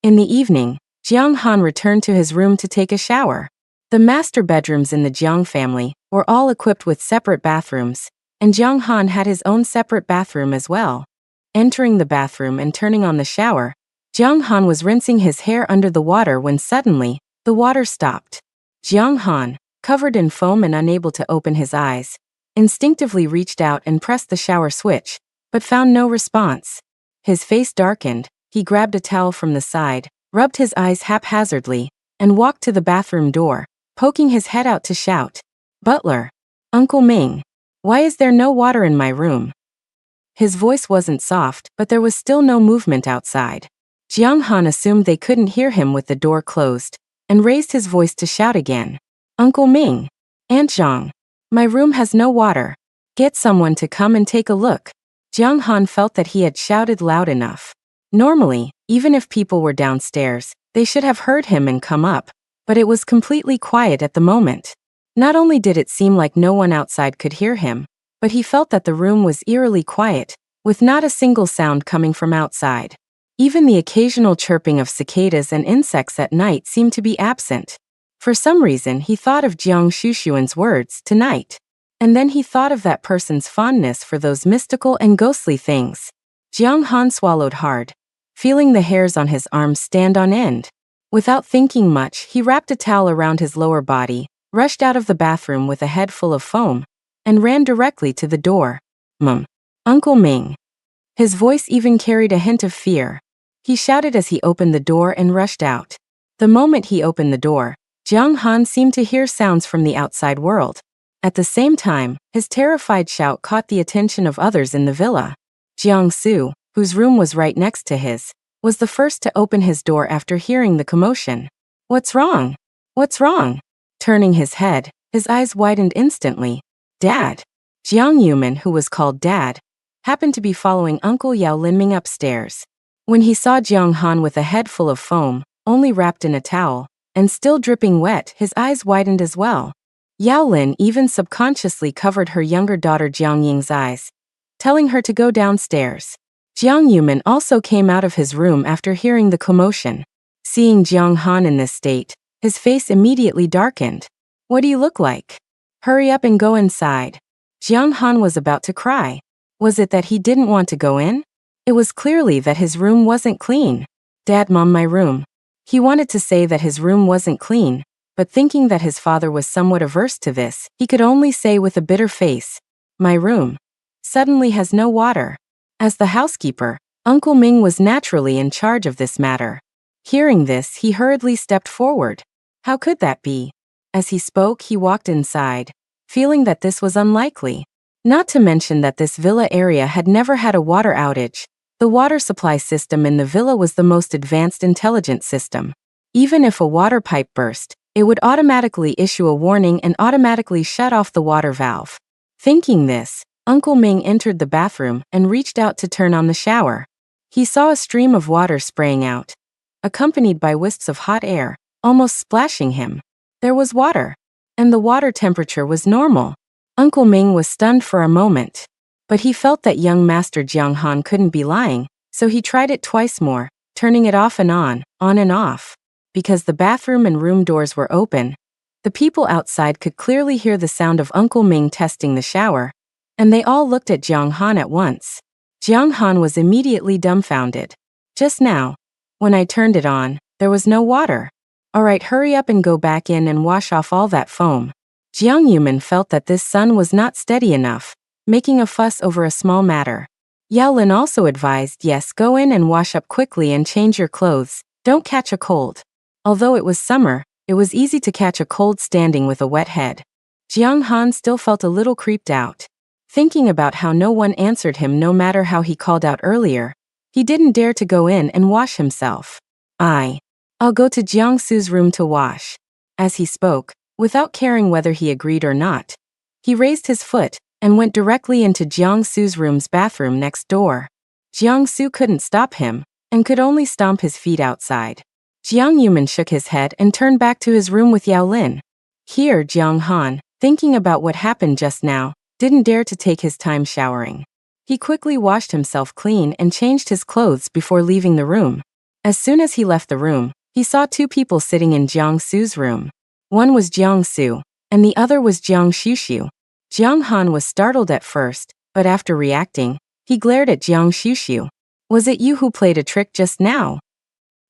In the evening, Jiang Han returned to his room to take a shower. The master bedrooms in the Jiang family were all equipped with separate bathrooms, and Jiang Han had his own separate bathroom as well. Entering the bathroom and turning on the shower, Jiang Han was rinsing his hair under the water when suddenly, the water stopped. Jiang Han, covered in foam and unable to open his eyes, instinctively reached out and pressed the shower switch, but found no response. His face darkened, he grabbed a towel from the side, rubbed his eyes haphazardly, and walked to the bathroom door, poking his head out to shout, "Butler! Uncle Ming! Why is there no water in my room?" His voice wasn't soft, but there was still no movement outside. Jiang Han assumed they couldn't hear him with the door closed, and raised his voice to shout again, "Uncle Ming! Aunt Zhang! My room has no water. Get someone to come and take a look." Jiang Han felt that he had shouted loud enough. Normally, even if people were downstairs, they should have heard him and come up, but it was completely quiet at the moment. Not only did it seem like no one outside could hear him, but he felt that the room was eerily quiet, with not a single sound coming from outside. Even the occasional chirping of cicadas and insects at night seemed to be absent. For some reason, he thought of Jiang Shushuan's words, tonight. And then he thought of that person's fondness for those mystical and ghostly things. Jiang Han swallowed hard, feeling the hairs on his arms stand on end. Without thinking much, he wrapped a towel around his lower body, rushed out of the bathroom with a head full of foam, and ran directly to the door. Uncle Ming." His voice even carried a hint of fear. He shouted as he opened the door and rushed out. The moment he opened the door, Jiang Han seemed to hear sounds from the outside world. At the same time, his terrified shout caught the attention of others in the villa. Jiang Su, whose room was right next to his, was the first to open his door after hearing the commotion. "What's wrong? What's wrong?" Turning his head, his eyes widened instantly. "Dad!" Jiang Yuman, who was called Dad, happened to be following Uncle Yao Linming upstairs. When he saw Jiang Han with a head full of foam, only wrapped in a towel, and still dripping wet, his eyes widened as well. Yao Lin even subconsciously covered her younger daughter Jiang Ying's eyes, telling her to go downstairs. Jiang Yuman also came out of his room after hearing the commotion. Seeing Jiang Han in this state, his face immediately darkened. "What do you look like? Hurry up and go inside." Jiang Han was about to cry. Was it that he didn't want to go in? It was clearly that his room wasn't clean. "Dad, Mom, my room." He wanted to say that his room wasn't clean, but thinking that his father was somewhat averse to this, he could only say with a bitter face, "My room suddenly has no water." As the housekeeper, Uncle Ming was naturally in charge of this matter. Hearing this, he hurriedly stepped forward. How could that be? As he spoke, he walked inside, feeling that this was unlikely. Not to mention that this villa area had never had a water outage. The water supply system in the villa was the most advanced intelligent system. Even if a water pipe burst, it would automatically issue a warning and automatically shut off the water valve. Thinking this, Uncle Ming entered the bathroom and reached out to turn on the shower. He saw a stream of water spraying out, accompanied by wisps of hot air, almost splashing him. There was water, and the water temperature was normal. Uncle Ming was stunned for a moment, but he felt that young Master Jiang Han couldn't be lying, so he tried it twice more, turning it off and on and off. Because the bathroom and room doors were open, the people outside could clearly hear the sound of Uncle Ming testing the shower, and they all looked at Jiang Han at once. Jiang Han was immediately dumbfounded. Just now, when I turned it on, there was no water. Alright, hurry up and go back in and wash off all that foam. Jiang Yuman felt that this sun was not steady enough, making a fuss over a small matter. Yao Lin also advised, yes, go in and wash up quickly and change your clothes, don't catch a cold. Although it was summer, it was easy to catch a cold standing with a wet head. Jiang Han still felt a little creeped out. Thinking about how no one answered him no matter how he called out earlier, he didn't dare to go in and wash himself. I'll go to Jiang Su's room to wash. As he spoke, without caring whether he agreed or not, he raised his foot and went directly into Jiang Su's room's bathroom next door. Jiang Su couldn't stop him and could only stomp his feet outside. Jiang Yuman shook his head and turned back to his room with Yao Lin. Here, Jiang Han, thinking about what happened just now, didn't dare to take his time showering. He quickly washed himself clean and changed his clothes before leaving the room. As soon as he left the room, he saw two people sitting in Jiang Su's room. One was Jiang Su, and the other was Jiang Shushu. Jiang Han was startled at first, but after reacting, he glared at Jiang Shushu. Was it you who played a trick just now?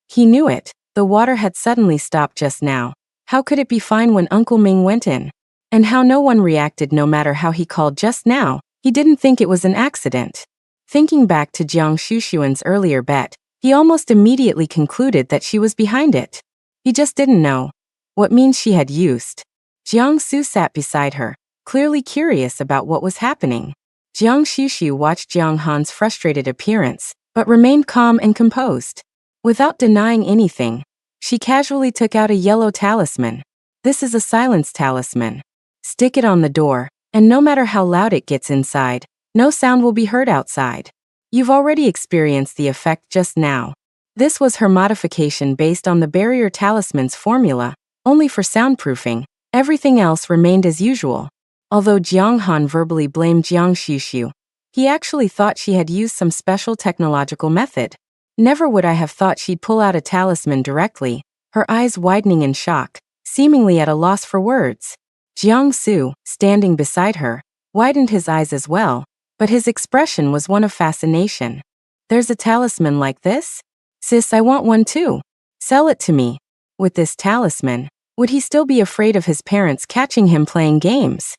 He knew it. The water had suddenly stopped just now. How could it be fine when Uncle Ming went in? And how no one reacted no matter how he called just now, he didn't think it was an accident. Thinking back to Jiang Shushuan's earlier bet, he almost immediately concluded that she was behind it. He just didn't know what means she had used. Jiang Su sat beside her, clearly curious about what was happening. Jiang Shushu watched Jiang Han's frustrated appearance, but remained calm and composed. Without denying anything, she casually took out a yellow talisman. This is a silence talisman. Stick it on the door, and no matter how loud it gets inside, no sound will be heard outside. You've already experienced the effect just now. This was her modification based on the barrier talisman's formula, only for soundproofing. Everything else remained as usual. Although Jiang Han verbally blamed Jiang Shushu, he actually thought she had used some special technological method. Never would I have thought she'd pull out a talisman directly, her eyes widening in shock, seemingly at a loss for words. Jiang Su, standing beside her, widened his eyes as well, but his expression was one of fascination. There's a talisman like this? Sis, I want one too. Sell it to me. With this talisman, would he still be afraid of his parents catching him playing games?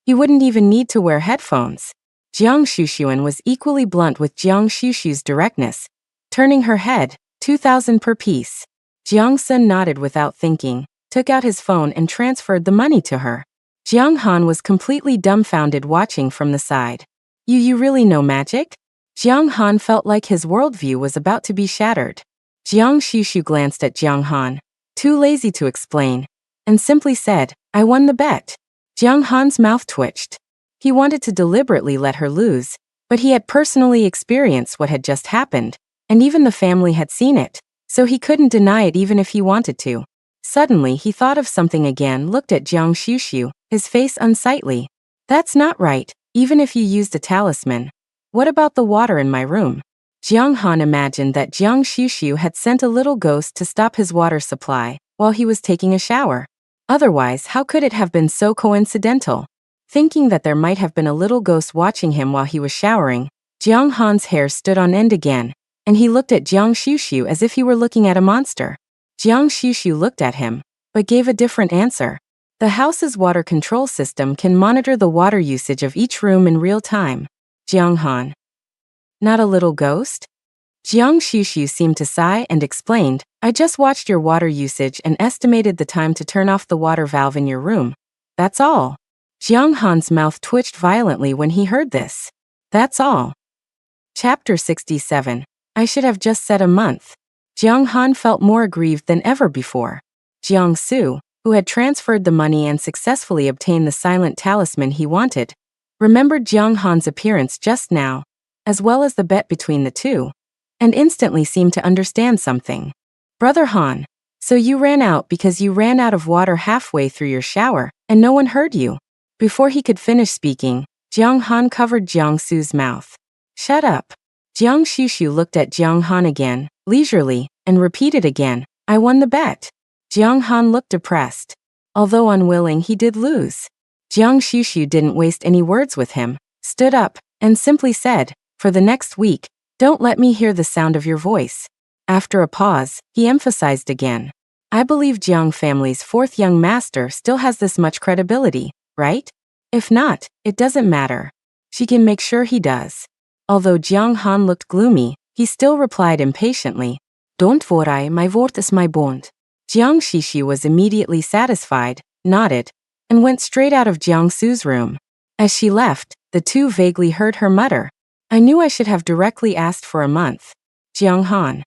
He wouldn't even need to wear headphones. Jiang Shushuan was equally blunt with Jiang Shushu's directness, turning her head, 2,000 per piece. Jiang Sun nodded without thinking, took out his phone and transferred the money to her. Jiang Han was completely dumbfounded watching from the side. You really know magic? Jiang Han felt like his worldview was about to be shattered. Jiang Shushu glanced at Jiang Han, too lazy to explain, and simply said, I won the bet. Jiang Han's mouth twitched. He wanted to deliberately let her lose, but he had personally experienced what had just happened, and even the family had seen it, so he couldn't deny it even if he wanted to. Suddenly he thought of something again, looked at Jiang Shushu, his face unsightly. That's not right, even if you used a talisman. What about the water in my room? Jiang Han imagined that Jiang Shushu had sent a little ghost to stop his water supply while he was taking a shower. Otherwise, how could it have been so coincidental? Thinking that there might have been a little ghost watching him while he was showering, Jiang Han's hair stood on end again, and he looked at Jiang Shushu as if he were looking at a monster. Jiang Shushu looked at him, but gave a different answer. The house's water control system can monitor the water usage of each room in real time. Jiang Han. Not a little ghost? Jiang Shushu seemed to sigh and explained, I just watched your water usage and estimated the time to turn off the water valve in your room. That's all. Jiang Han's mouth twitched violently when he heard this. That's all. Chapter 67. I should have just said a month. Jiang Han felt more aggrieved than ever before. Jiang Su, who had transferred the money and successfully obtained the silent talisman he wanted, remembered Jiang Han's appearance just now, as well as the bet between the two, and instantly seemed to understand something. Brother Han, so you ran out because you ran out of water halfway through your shower, and no one heard you. Before he could finish speaking, Jiang Han covered Jiang Su's mouth. Shut up. Jiang Shushu looked at Jiang Han again, leisurely, and repeated again, I won the bet. Jiang Han looked depressed. Although unwilling, he did lose. Jiang Shushu didn't waste any words with him, stood up, and simply said, for the next week, don't let me hear the sound of your voice. After a pause, he emphasized again. I believe Jiang family's fourth young master still has this much credibility, right? If not, it doesn't matter. She can make sure he does. Although Jiang Han looked gloomy, he still replied impatiently, Don't worry, my word is my bond. Jiang Shushu was immediately satisfied, nodded, and went straight out of Jiang Su's room. As she left, the two vaguely heard her mutter, I knew I should have directly asked for a month. Jiang Han.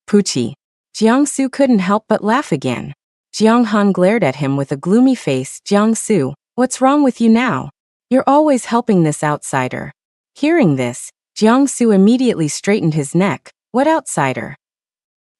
Poochie. Jiang Su couldn't help but laugh again. Jiang Han glared at him with a gloomy face. Jiang Su, what's wrong with you now? You're always helping this outsider. Hearing this, Jiang Su immediately straightened his neck. What outsider?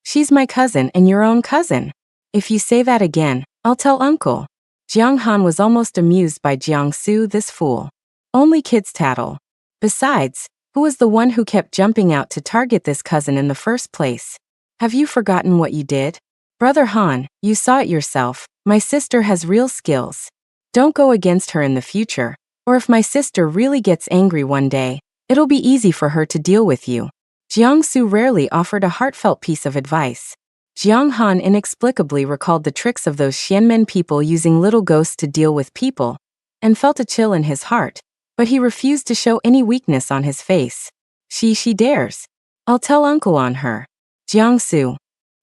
She's my cousin and your own cousin. If you say that again, I'll tell uncle. Jiang Han was almost amused by Jiang Su, this fool. Only kids tattle. Besides, who was the one who kept jumping out to target this cousin in the first place? Have you forgotten what you did? Brother Han, you saw it yourself, my sister has real skills. Don't go against her in the future, or if my sister really gets angry one day, it'll be easy for her to deal with you. Jiang Su rarely offered a heartfelt piece of advice. Jiang Han inexplicably recalled the tricks of those Xianmen people using little ghosts to deal with people, and felt a chill in his heart, but he refused to show any weakness on his face. She dares. I'll tell uncle on her. Jiang Su.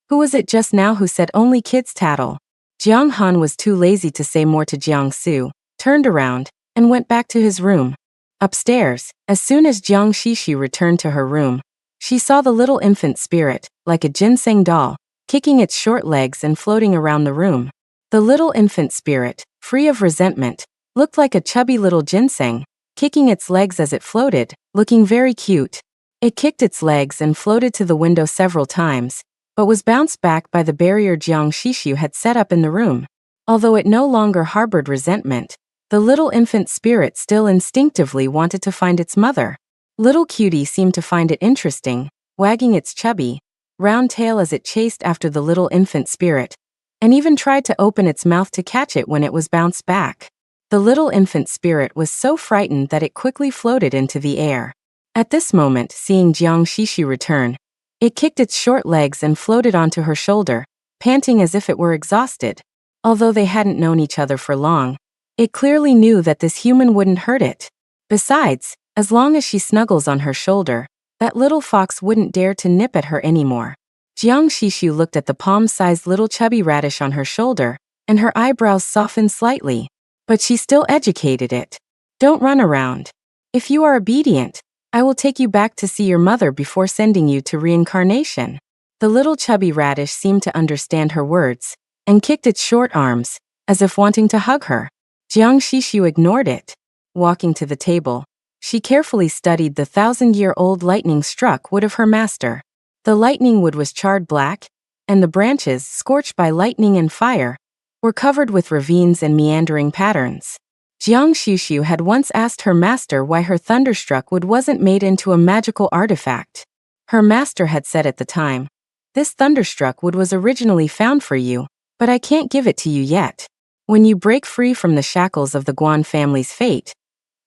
Who was it just now who said only kids tattle? Jiang Han was too lazy to say more to Jiang Su, turned around, and went back to his room. Upstairs, as soon as Jiang Shushu returned to her room, she saw the little infant spirit, like a ginseng doll, kicking its short legs and floating around the room. The little infant spirit, free of resentment, looked like a chubby little ginseng, kicking its legs as it floated, looking very cute. It kicked its legs and floated to the window several times, but was bounced back by the barrier Jiang Shushu had set up in the room. Although it no longer harbored resentment, the little infant spirit still instinctively wanted to find its mother. Little Cutie seemed to find it interesting, wagging its chubby, round tail as it chased after the little infant spirit, and even tried to open its mouth to catch it when it was bounced back. The little infant spirit was so frightened that it quickly floated into the air. At this moment, seeing Jiang Shushu return, it kicked its short legs and floated onto her shoulder, panting as if it were exhausted. Although they hadn't known each other for long, it clearly knew that this human wouldn't hurt it. Besides, as long as she snuggles on her shoulder, that little fox wouldn't dare to nip at her anymore. Jiang Shushu looked at the palm-sized little chubby radish on her shoulder, and her eyebrows softened slightly. But she still educated it. Don't run around. If you are obedient, I will take you back to see your mother before sending you to reincarnation. The little chubby radish seemed to understand her words, and kicked its short arms, as if wanting to hug her. Jiang Shushu ignored it. Walking to the table, she carefully studied the 1,000-year-old lightning-struck wood of her master. The lightning wood was charred black, and the branches, scorched by lightning and fire, were covered with ravines and meandering patterns. Jiang Shushu had once asked her master why her thunderstruck wood wasn't made into a magical artifact. Her master had said at the time, "This thunderstruck wood was originally found for you, but I can't give it to you yet. When you break free from the shackles of the Guan family's fate,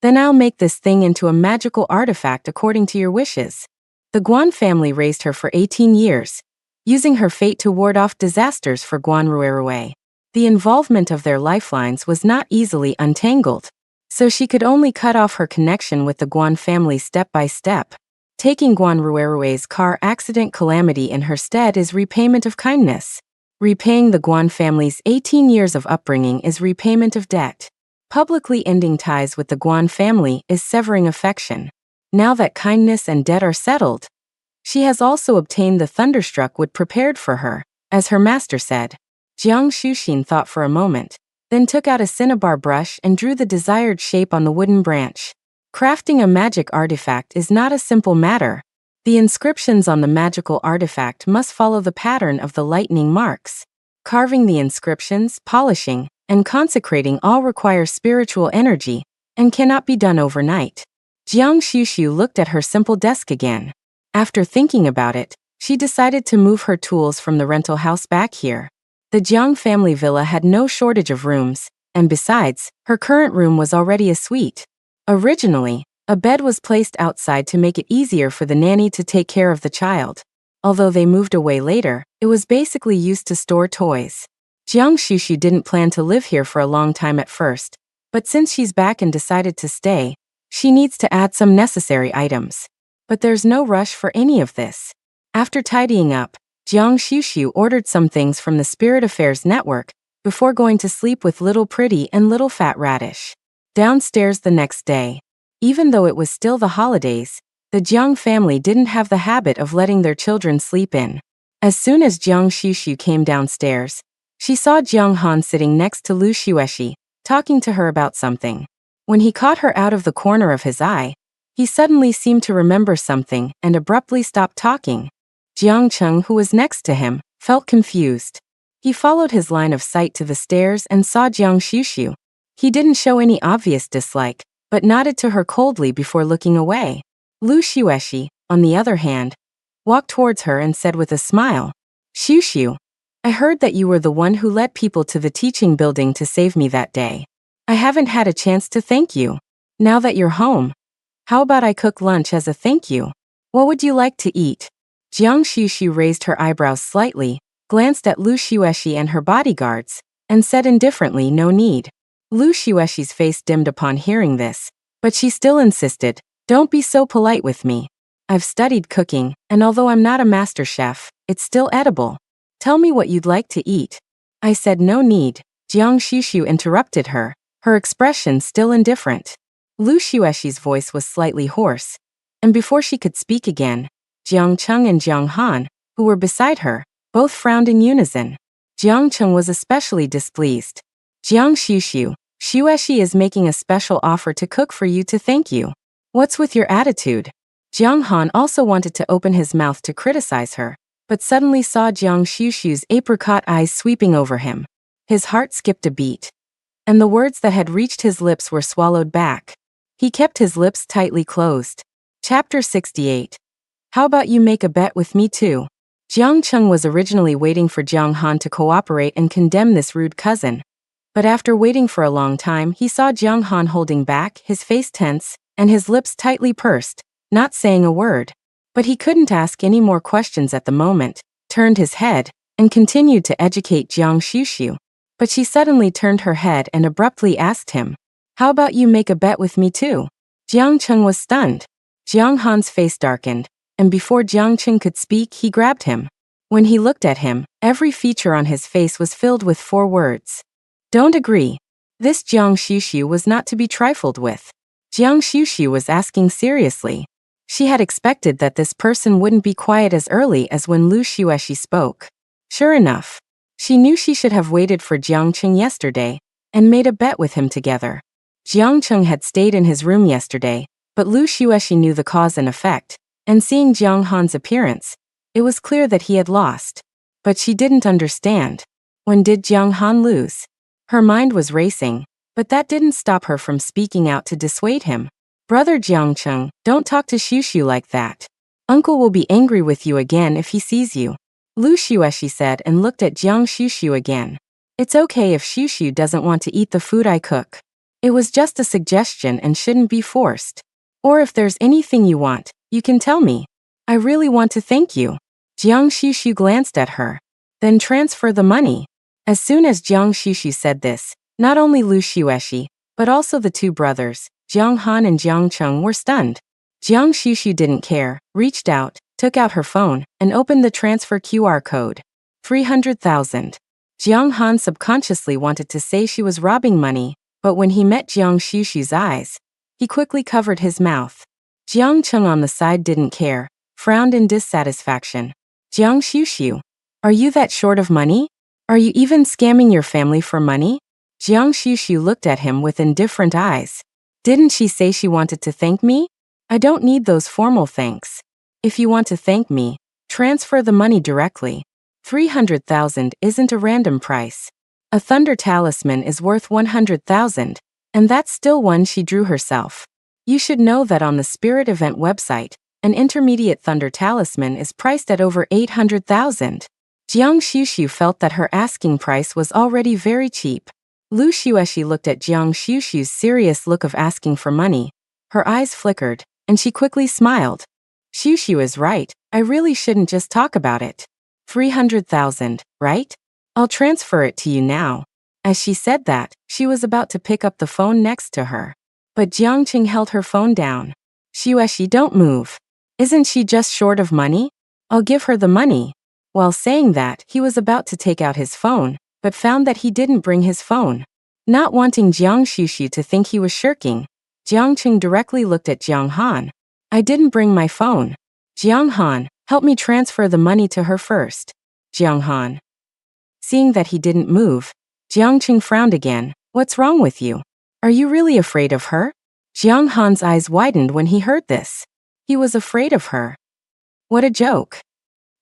then I'll make this thing into a magical artifact according to your wishes." The Guan family raised her for 18 years, using her fate to ward off disasters for Guan Ruerue. The involvement of their lifelines was not easily untangled, so she could only cut off her connection with the Guan family step by step. Taking Guan Ruerue's car accident calamity in her stead is repayment of kindness. Repaying the Guan family's 18 years of upbringing is repayment of debt. Publicly ending ties with the Guan family is severing affection. Now that kindness and debt are settled, she has also obtained the thunderstruck wood prepared for her, as her master said. Jiang Shuxin thought for a moment, then took out a cinnabar brush and drew the desired shape on the wooden branch. Crafting a magic artifact is not a simple matter. The inscriptions on the magical artifact must follow the pattern of the lightning marks. Carving the inscriptions, polishing, and consecrating all require spiritual energy and cannot be done overnight. Jiang Shuxiu looked at her simple desk again. After thinking about it, she decided to move her tools from the rental house back here. The Jiang family villa had no shortage of rooms, and besides, her current room was already a suite. Originally, a bed was placed outside to make it easier for the nanny to take care of the child. Although they moved away later, it was basically used to store toys. Jiang Shuxiu didn't plan to live here for a long time at first, but since she's back and decided to stay, she needs to add some necessary items. But there's no rush for any of this. After tidying up, Jiang Shuxiu ordered some things from the Spirit Affairs Network before going to sleep with Little Pretty and Little Fat Radish. Downstairs the next day. Even though it was still the holidays, the Jiang family didn't have the habit of letting their children sleep in. As soon as Jiang Shuxiu came downstairs, she saw Jiang Han sitting next to Lu Xueshi, talking to her about something. When he caught her out of the corner of his eye, he suddenly seemed to remember something and abruptly stopped talking. Jiang Cheng, who was next to him, felt confused. He followed his line of sight to the stairs and saw Jiang Shuxiu. He didn't show any obvious dislike, but nodded to her coldly before looking away. Lu Xueshi, on the other hand, walked towards her and said with a smile, "Shuxiu, I heard that you were the one who led people to the teaching building to save me that day. I haven't had a chance to thank you. Now that you're home, how about I cook lunch as a thank you? What would you like to eat?" Jiang Shuxiu raised her eyebrows slightly, glanced at Lu Xueshi and her bodyguards, and said indifferently, "No need." Lu Xueshi's face dimmed upon hearing this, but she still insisted, "Don't be so polite with me. I've studied cooking, and although I'm not a master chef, it's still edible. Tell me what you'd like to eat." I said no need. Jiang Shuxiu interrupted her, her expression still indifferent. Lu Xueshi's voice was slightly hoarse, and before she could speak again, Jiang Cheng and Jiang Han, who were beside her, both frowned in unison. Jiang Cheng was especially displeased. "Jiang Shuxiu, Xueshi is making a special offer to cook for you to thank you. What's with your attitude?" Jiang Han also wanted to open his mouth to criticize her, but suddenly saw Jiang Shuxiu's apricot eyes sweeping over him. His heart skipped a beat, and the words that had reached his lips were swallowed back. He kept his lips tightly closed. Chapter 68. How about you make a bet with me too? Jiang Cheng was originally waiting for Jiang Han to cooperate and condemn this rude cousin. But after waiting for a long time, he saw Jiang Han holding back, his face tense, and his lips tightly pursed, not saying a word. But he couldn't ask any more questions at the moment, turned his head, and continued to educate Jiang Shuxiu. But she suddenly turned her head and abruptly asked him, "How about you make a bet with me too?" Jiang Cheng was stunned. Jiang Han's face darkened, and before Jiang Cheng could speak, he grabbed him. When he looked at him, every feature on his face was filled with 4 words. "Don't agree." This Jiang Shuxiu was not to be trifled with. Jiang Shuxiu was asking seriously. She had expected that this person wouldn't be quiet as early as when Lu Xueshi spoke. Sure enough, she knew she should have waited for Jiang Cheng yesterday and made a bet with him together. Jiang Cheng had stayed in his room yesterday, but Lu Xueshi knew the cause and effect, and seeing Jiang Han's appearance, it was clear that he had lost. But she didn't understand. When did Jiang Han lose? Her mind was racing, but that didn't stop her from speaking out to dissuade him. "Brother Jiang Cheng, don't talk to Shuxiu like that. Uncle will be angry with you again if he sees you," Lu Xueshi said and looked at Jiang Shuxiu again. "It's okay if Shuxiu doesn't want to eat the food I cook. It was just a suggestion and shouldn't be forced. Or if there's anything you want, you can tell me. I really want to thank you." Jiang Shuxiu glanced at her. "Then transfer the money." As soon as Jiang Shuxiu said this, not only Lu Xueshi, but also the 2 brothers, Jiang Han and Jiang Cheng, were stunned. Jiang Shushu didn't care, reached out, took out her phone, and opened the transfer QR code. 300,000. Jiang Han subconsciously wanted to say she was robbing money, but when he met Jiang Shushu's eyes, he quickly covered his mouth. Jiang Cheng on the side didn't care, frowned in dissatisfaction. Jiang Shushu, are you that short of money? Are you even scamming your family for money? Jiang Shushu looked at him with indifferent eyes. Didn't she say she wanted to thank me? I don't need those formal thanks. If you want to thank me, transfer the money directly. 300,000 isn't a random price. A thunder talisman is worth 100,000, and that's still one she drew herself. You should know that on the Spirit Event website, an intermediate thunder talisman is priced at over 800,000. Jiang Shushu felt that her asking price was already very cheap. Lu Xueshi looked at Jiang Shushu's serious look of asking for money. Her eyes flickered, and she quickly smiled. Shushu is right, I really shouldn't just talk about it. 300,000, right? I'll transfer it to you now. As she said that, she was about to pick up the phone next to her. But Jiang Qing held her phone down. Xueshi, don't move. Isn't she just short of money? I'll give her the money. While saying that, he was about to take out his phone, but found that he didn't bring his phone. Not wanting Jiang Shushu to think he was shirking, Jiang Qing directly looked at Jiang Han. I didn't bring my phone. Jiang Han, help me transfer the money to her first. Jiang Han. Seeing that he didn't move, Jiang Qing frowned again. What's wrong with you? Are you really afraid of her? Jiang Han's eyes widened when he heard this. He was afraid of her. What a joke.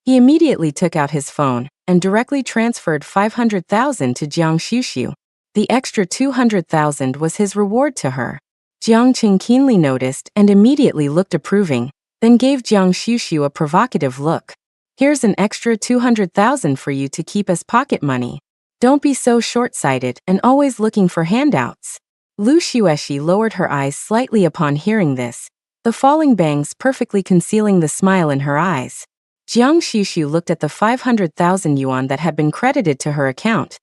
He immediately took out his phone and directly transferred 500,000 to Jiang Shushu. The extra 200,000 was his reward to her. Jiang Qing keenly noticed and immediately looked approving, then gave Jiang Shushu a provocative look. Here's an extra 200,000 for you to keep as pocket money. Don't be so short-sighted and always looking for handouts. Lu Xueshi lowered her eyes slightly upon hearing this, the falling bangs perfectly concealing the smile in her eyes. Jiang Shushu looked at the 500,000 yuan that had been credited to her account,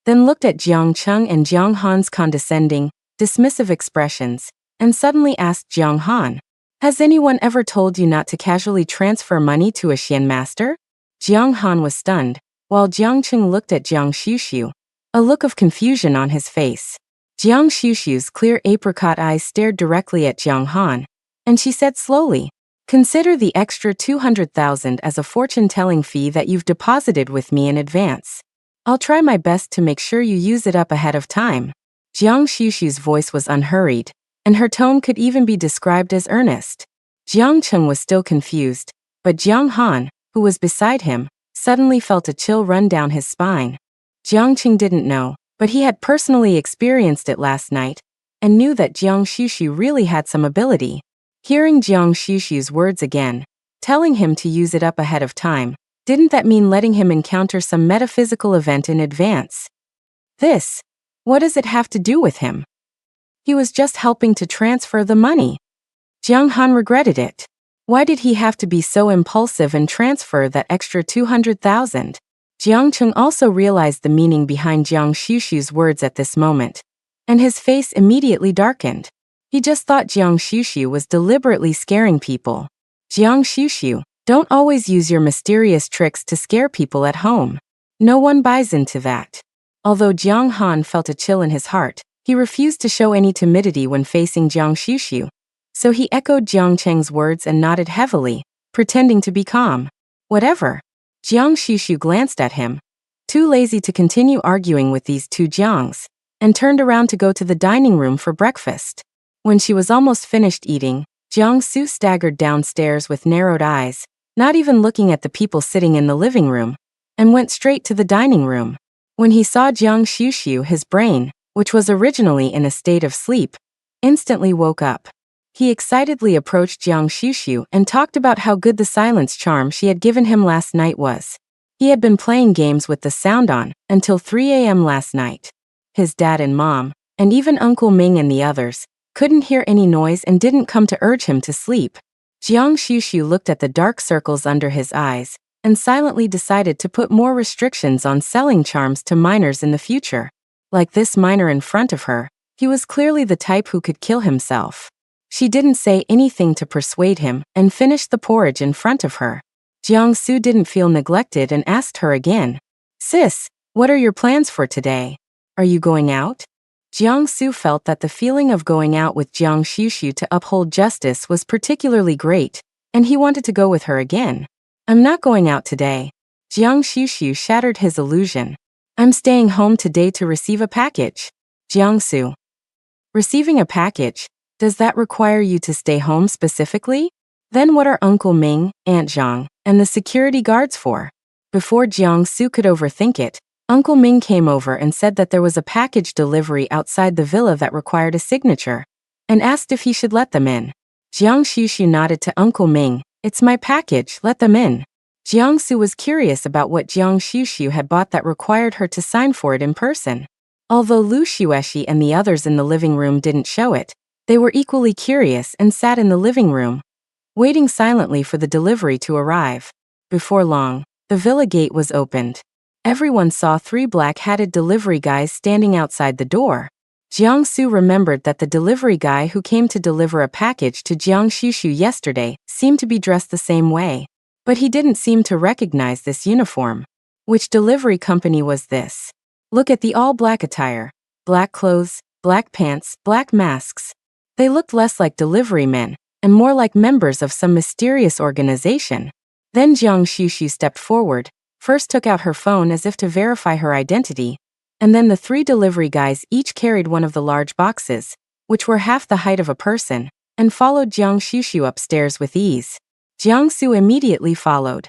then looked at Jiang Cheng and Jiang Han's condescending, dismissive expressions, and suddenly asked Jiang Han, has anyone ever told you not to casually transfer money to a Xian master? Jiang Han was stunned, while Jiang Cheng looked at Jiang Shushu, a look of confusion on his face. Jiang Shushu's clear apricot eyes stared directly at Jiang Han, and she said slowly, consider the extra 200,000 as a fortune-telling fee that you've deposited with me in advance. I'll try my best to make sure you use it up ahead of time. Jiang Shushu's voice was unhurried, and her tone could even be described as earnest. Jiang Cheng was still confused, but Jiang Han, who was beside him, suddenly felt a chill run down his spine. Jiang Qing didn't know, but he had personally experienced it last night, and knew that Jiang Shushu really had some ability. Hearing Jiang Shushu's words again, telling him to use it up ahead of time, didn't that mean letting him encounter some metaphysical event in advance? What does it have to do with him? He was just helping to transfer the money. Jiang Han regretted it. Why did he have to be so impulsive and transfer that extra 200,000? Jiang Cheng also realized the meaning behind Jiang Shushu's words at this moment, and his face immediately darkened. He just thought Jiang Shushu was deliberately scaring people. Jiang Shushu, don't always use your mysterious tricks to scare people at home. No one buys into that. Although Jiang Han felt a chill in his heart, he refused to show any timidity when facing Jiang Shushu. So he echoed Jiang Cheng's words and nodded heavily, pretending to be calm. Whatever. Jiang Shushu glanced at him, too lazy to continue arguing with these two Jiangs, and turned around to go to the dining room for breakfast. When she was almost finished eating, Jiang Su staggered downstairs with narrowed eyes, not even looking at the people sitting in the living room, and went straight to the dining room. When he saw Jiang Shushu, his brain, which was originally in a state of sleep, instantly woke up. He excitedly approached Jiang Shushu and talked about how good the silence charm she had given him last night was. He had been playing games with the sound on until 3 a.m. last night. His dad and mom, and even Uncle Ming and the others, couldn't hear any noise and didn't come to urge him to sleep. Jiang Shushu looked at the dark circles under his eyes and silently decided to put more restrictions on selling charms to minors in the future. Like this minor in front of her, he was clearly the type who could kill himself. She didn't say anything to persuade him and finished the porridge in front of her. Jiang-su didn't feel neglected and asked her again. Sis, what are your plans for today? Are you going out? Jiang-su felt that the feeling of going out with Jiang Shushu to uphold justice was particularly great, and he wanted to go with her again. I'm not going out today. Jiang Shushu shattered his illusion. I'm staying home today to receive a package. Jiang-su. Receiving a package? Does that require you to stay home specifically? Then what are Uncle Ming, Aunt Zhang, and the security guards for? Before Jiang-su could overthink it, Uncle Ming came over and said that there was a package delivery outside the villa that required a signature, and asked if he should let them in. Jiang Shushu nodded to Uncle Ming. It's my package, let them in. Jiang-su was curious about what Jiang Shushu had bought that required her to sign for it in person. Although Lu Xueshi and the others in the living room didn't show it, they were equally curious and sat in the living room, waiting silently for the delivery to arrive. Before long, the villa gate was opened. Everyone saw 3 black-hatted delivery guys standing outside the door. Jiang-su remembered that the delivery guy who came to deliver a package to Jiang Shushu yesterday seemed to be dressed the same way. But he didn't seem to recognize this uniform. Which delivery company was this? Look at the all-black attire. Black clothes, black pants, black masks. They looked less like delivery men, and more like members of some mysterious organization. Then Jiang Shushu stepped forward, first took out her phone as if to verify her identity, and then the 3 delivery guys each carried one of the large boxes, which were half the height of a person, and followed Jiang Shushu upstairs with ease. Jiang-su immediately followed.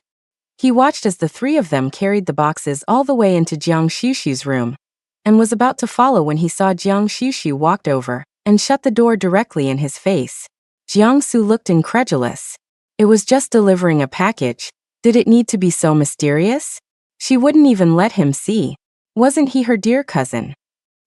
He watched as the 3 of them carried the boxes all the way into Jiang Shushu's room, and was about to follow when he saw Jiang Shushu walked over and shut the door directly in his face. Jiang-su looked incredulous. It was just delivering a package. Did it need to be so mysterious? She wouldn't even let him see. Wasn't he her dear cousin?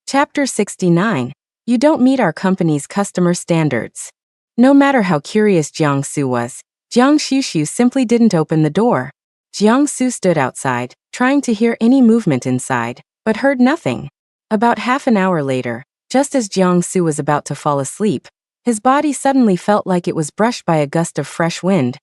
Chapter 69. You don't meet our company's customer standards. No matter how curious Jiang-su was, Jiang Shushu simply didn't open the door. Jiang-su stood outside, trying to hear any movement inside, but heard nothing. About half an hour later, just as Jiang-su was about to fall asleep, his body suddenly felt like it was brushed by a gust of fresh wind,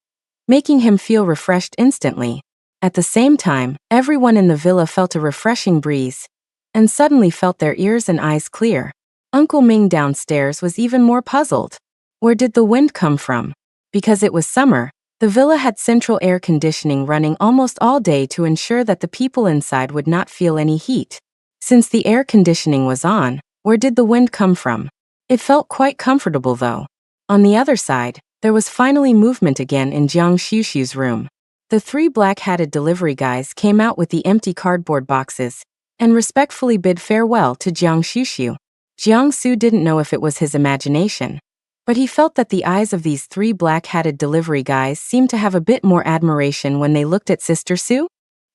making him feel refreshed instantly. At the same time, everyone in the villa felt a refreshing breeze, and suddenly felt their ears and eyes clear. Uncle Ming downstairs was even more puzzled. Where did the wind come from? Because it was summer, the villa had central air conditioning running almost all day to ensure that the people inside would not feel any heat. Since the air conditioning was on, where did the wind come from? It felt quite comfortable though. On the other side, there was finally movement again in Jiang Shushu's room. The 3 black-hatted delivery guys came out with the empty cardboard boxes and respectfully bid farewell to Jiang Shushu. Jiang-su didn't know if it was his imagination, but he felt that the eyes of these 3 black-hatted delivery guys seemed to have a bit more admiration when they looked at Sister Su.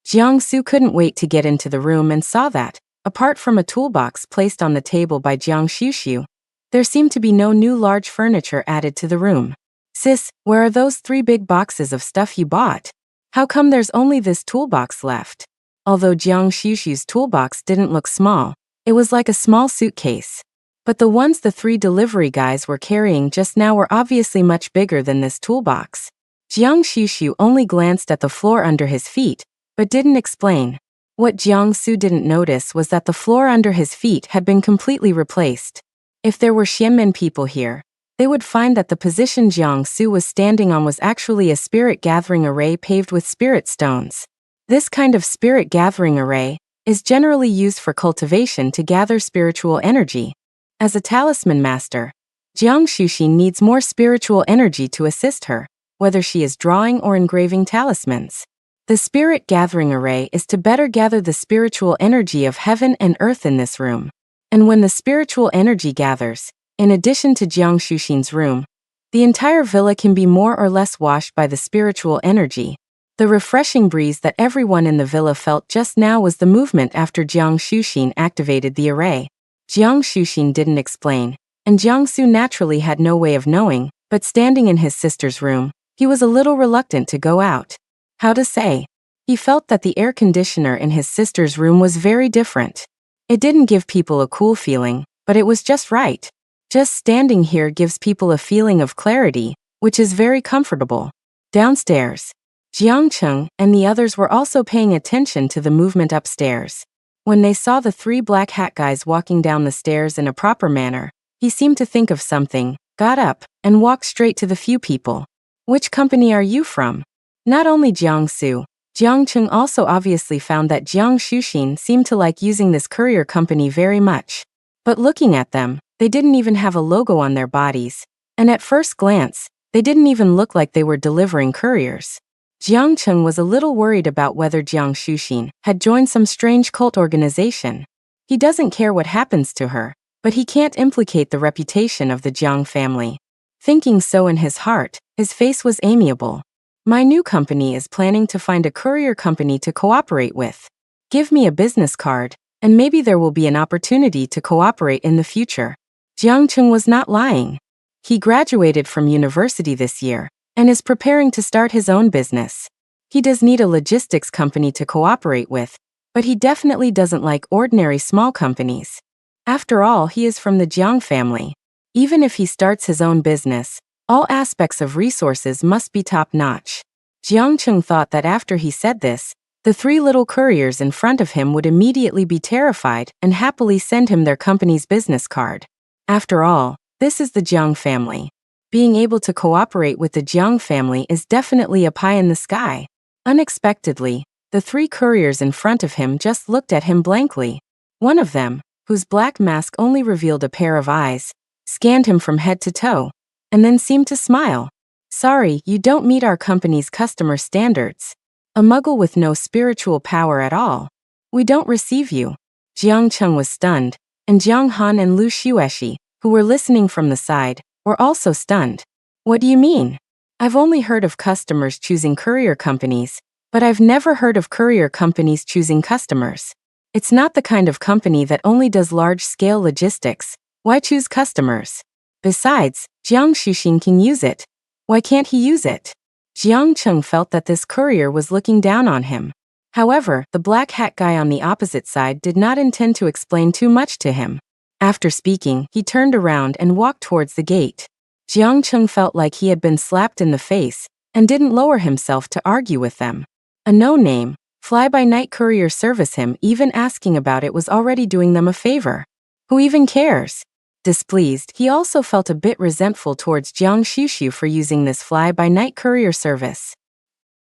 Jiang-su couldn't wait to get into the room and saw that, apart from a toolbox placed on the table by Jiang Shushu, there seemed to be no new large furniture added to the room. Sis, where are those 3 big boxes of stuff you bought? How come there's only this toolbox left? Although Jiang Shushu's toolbox didn't look small, it was like a small suitcase. But the ones the 3 delivery guys were carrying just now were obviously much bigger than this toolbox. Jiang Shushu only glanced at the floor under his feet, but didn't explain. What Jiang-su didn't notice was that the floor under his feet had been completely replaced. If there were Xianmen people here, they would find that the position Jiang-su was standing on was actually a spirit gathering array paved with spirit stones. This kind of spirit gathering array is generally used for cultivation to gather spiritual energy. As a talisman master, Jiang Shushu needs more spiritual energy to assist her, whether she is drawing or engraving talismans. The spirit gathering array is to better gather the spiritual energy of heaven and earth in this room. And when the spiritual energy gathers, in addition to Jiang Shushu's room, the entire villa can be more or less washed by the spiritual energy. The refreshing breeze that everyone in the villa felt just now was the movement after Jiang Shushu activated the array. Jiang Shushu didn't explain, and Jiang-su naturally had no way of knowing, but standing in his sister's room, he was a little reluctant to go out. How to say? He felt that the air conditioner in his sister's room was very different. It didn't give people a cool feeling, but it was just right. Just standing here gives people a feeling of clarity, which is very comfortable. Downstairs, Jiang Cheng and the others were also paying attention to the movement upstairs. When they saw the three black hat guys walking down the stairs in a proper manner, he seemed to think of something, got up, and walked straight to the few people. Which company are you from? Not only Jiang Su, Jiang Cheng also obviously found that Jiang Shuxin seemed to like using this courier company very much. But looking at them, they didn't even have a logo on their bodies, and at first glance, they didn't even look like they were delivering couriers. Jiang Cheng was a little worried about whether Jiang Shuxin had joined some strange cult organization. He doesn't care what happens to her, but he can't implicate the reputation of the Jiang family. Thinking so in his heart, his face was amiable. My new company is planning to find a courier company to cooperate with. Give me a business card, and maybe there will be an opportunity to cooperate in the future. Jiang Cheng was not lying. He graduated from university this year, and is preparing to start his own business. He does need a logistics company to cooperate with, but he definitely doesn't like ordinary small companies. After all, he is from the Jiang family. Even if he starts his own business, all aspects of resources must be top-notch. Jiang Cheng thought that after he said this, the three little couriers in front of him would immediately be terrified and happily send him their company's business card. After all, this is the Jiang family. Being able to cooperate with the Jiang family is definitely a pie in the sky. Unexpectedly, the three couriers in front of him just looked at him blankly. One of them, whose black mask only revealed a pair of eyes, scanned him from head to toe, and then seemed to smile. Sorry, you don't meet our company's customer standards. A muggle with no spiritual power at all. We don't receive you. Jiang Cheng was stunned, and Jiang Han and Lu Xueshi, who were listening from the side, were also stunned. What do you mean? I've only heard of customers choosing courier companies, but I've never heard of courier companies choosing customers. It's not the kind of company that only does large-scale logistics. Why choose customers? Besides, Jiang Shuxin can use it. Why can't he use it? Jiang Cheng felt that this courier was looking down on him. However, the black hat guy on the opposite side did not intend to explain too much to him. After speaking, he turned around and walked towards the gate. Jiang Cheng felt like he had been slapped in the face, and didn't lower himself to argue with them. A no-name, fly-by-night courier service him even asking about it was already doing them a favor. Who even cares? Displeased, he also felt a bit resentful towards Jiang Shuxiu for using this fly-by-night courier service.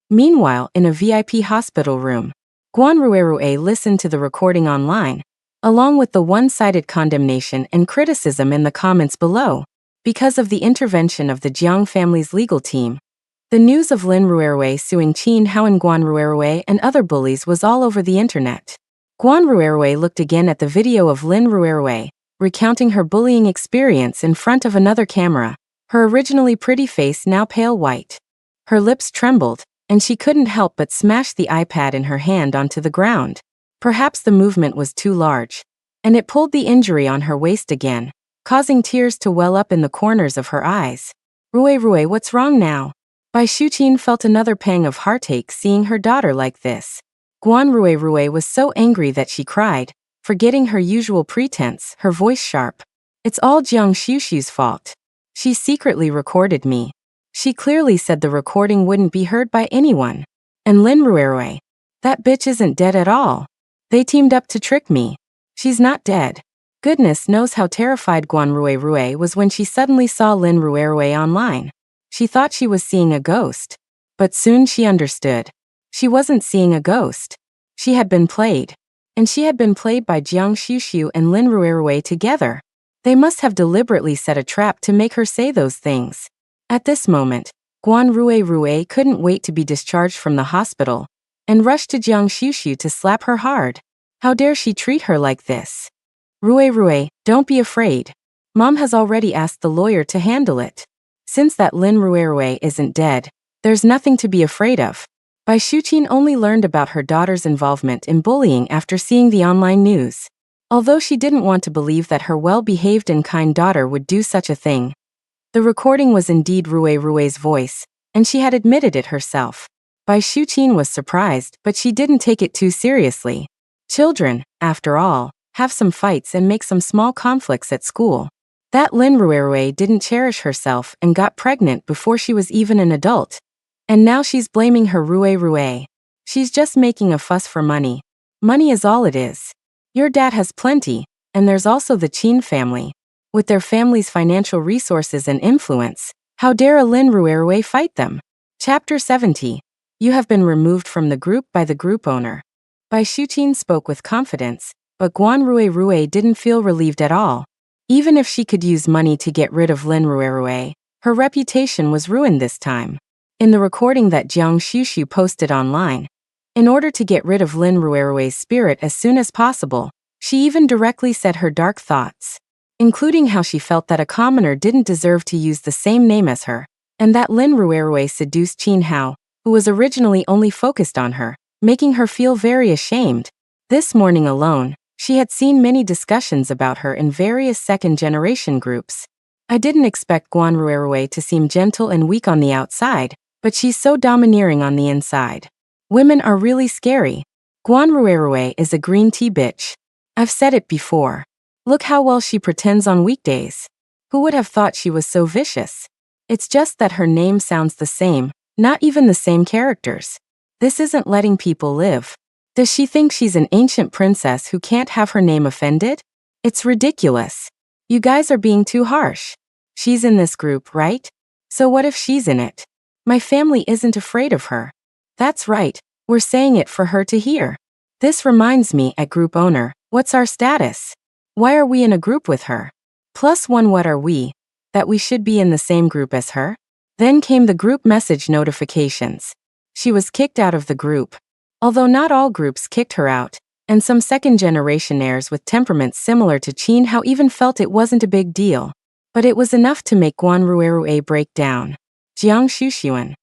Meanwhile, in a VIP hospital room, Guan Ruerue listened to the recording online, along with the one-sided condemnation and criticism in the comments below. Because of the intervention of the Jiang family's legal team, the news of Lin Ruerue suing Qin Hao and Guan Ruerue and other bullies was all over the internet. Guan Ruerue looked again at the video of Lin Ruerue, recounting her bullying experience in front of another camera, her originally pretty face now pale white. Her lips trembled, and she couldn't help but smash the iPad in her hand onto the ground. Perhaps the movement was too large, and it pulled the injury on her waist again, causing tears to well up in the corners of her eyes. Ruerue, what's wrong now? Bai Shuqin felt another pang of heartache seeing her daughter like this. Guan Ruerue was so angry that she cried, forgetting her usual pretense, her voice sharp. It's all Jiang Shuxiu's fault. She secretly recorded me. She clearly said the recording wouldn't be heard by anyone. And Lin Ruerue, that bitch isn't dead at all. They teamed up to trick me. She's not dead. Goodness knows how terrified Guan Ruerue was when she suddenly saw Lin Ruerue online. She thought she was seeing a ghost. But soon she understood. She wasn't seeing a ghost. She had been played. And she had been played by Jiang Shuxiu and Lin Ruerue together. They must have deliberately set a trap to make her say those things. At this moment, Guan Ruerue couldn't wait to be discharged from the hospital, and rushed to Jiang Shuxiu to slap her hard. How dare she treat her like this? Ruerue, don't be afraid. Mom has already asked the lawyer to handle it. Since that Lin Ruerue isn't dead, there's nothing to be afraid of. Bai Shuqin only learned about her daughter's involvement in bullying after seeing the online news. Although she didn't want to believe that her well-behaved and kind daughter would do such a thing. The recording was indeed Ruerue's voice, and she had admitted it herself. Bai Shuqin was surprised, but she didn't take it too seriously. Children, after all, have some fights and make some small conflicts at school. That Lin Ruerue didn't cherish herself and got pregnant before she was even an adult. And now she's blaming her Rue. She's just making a fuss for money. Money is all it is. Your dad has plenty, and there's also the Qin family. With their family's financial resources and influence, how dare a Lin Ruerue fight them? Chapter 70. You have been removed from the group by the group owner. Bai Shuqin spoke with confidence, but Guan Rue didn't feel relieved at all. Even if she could use money to get rid of Lin Ruerue, her reputation was ruined this time. In the recording that Jiang Shushu posted online, in order to get rid of Lin Ruerue's spirit as soon as possible, she even directly said her dark thoughts, including how she felt that a commoner didn't deserve to use the same name as her, and that Lin Ruerue seduced Qin Hao, who was originally only focused on her, making her feel very ashamed. This morning alone, she had seen many discussions about her in various second-generation groups. I didn't expect Guan Ruerue to seem gentle and weak on the outside, but she's so domineering on the inside. Women are really scary. Guan Ruerue is a green tea bitch. I've said it before. Look how well she pretends on weekdays. Who would have thought she was so vicious? It's just that her name sounds the same, not even the same characters. This isn't letting people live. Does she think she's an ancient princess who can't have her name offended? It's ridiculous. You guys are being too harsh. She's in this group, right? So what if she's in it? My family isn't afraid of her. That's right, we're saying it for her to hear. This reminds me, at group owner, what's our status? Why are we in a group with her? +1, what are we? That we should be in the same group as her? Then came the group message notifications. She was kicked out of the group. Although not all groups kicked her out, and some second-generation heirs with temperaments similar to Qin Hao even felt it wasn't a big deal. But it was enough to make Guan Ruerue break down. Jiang Shushuan.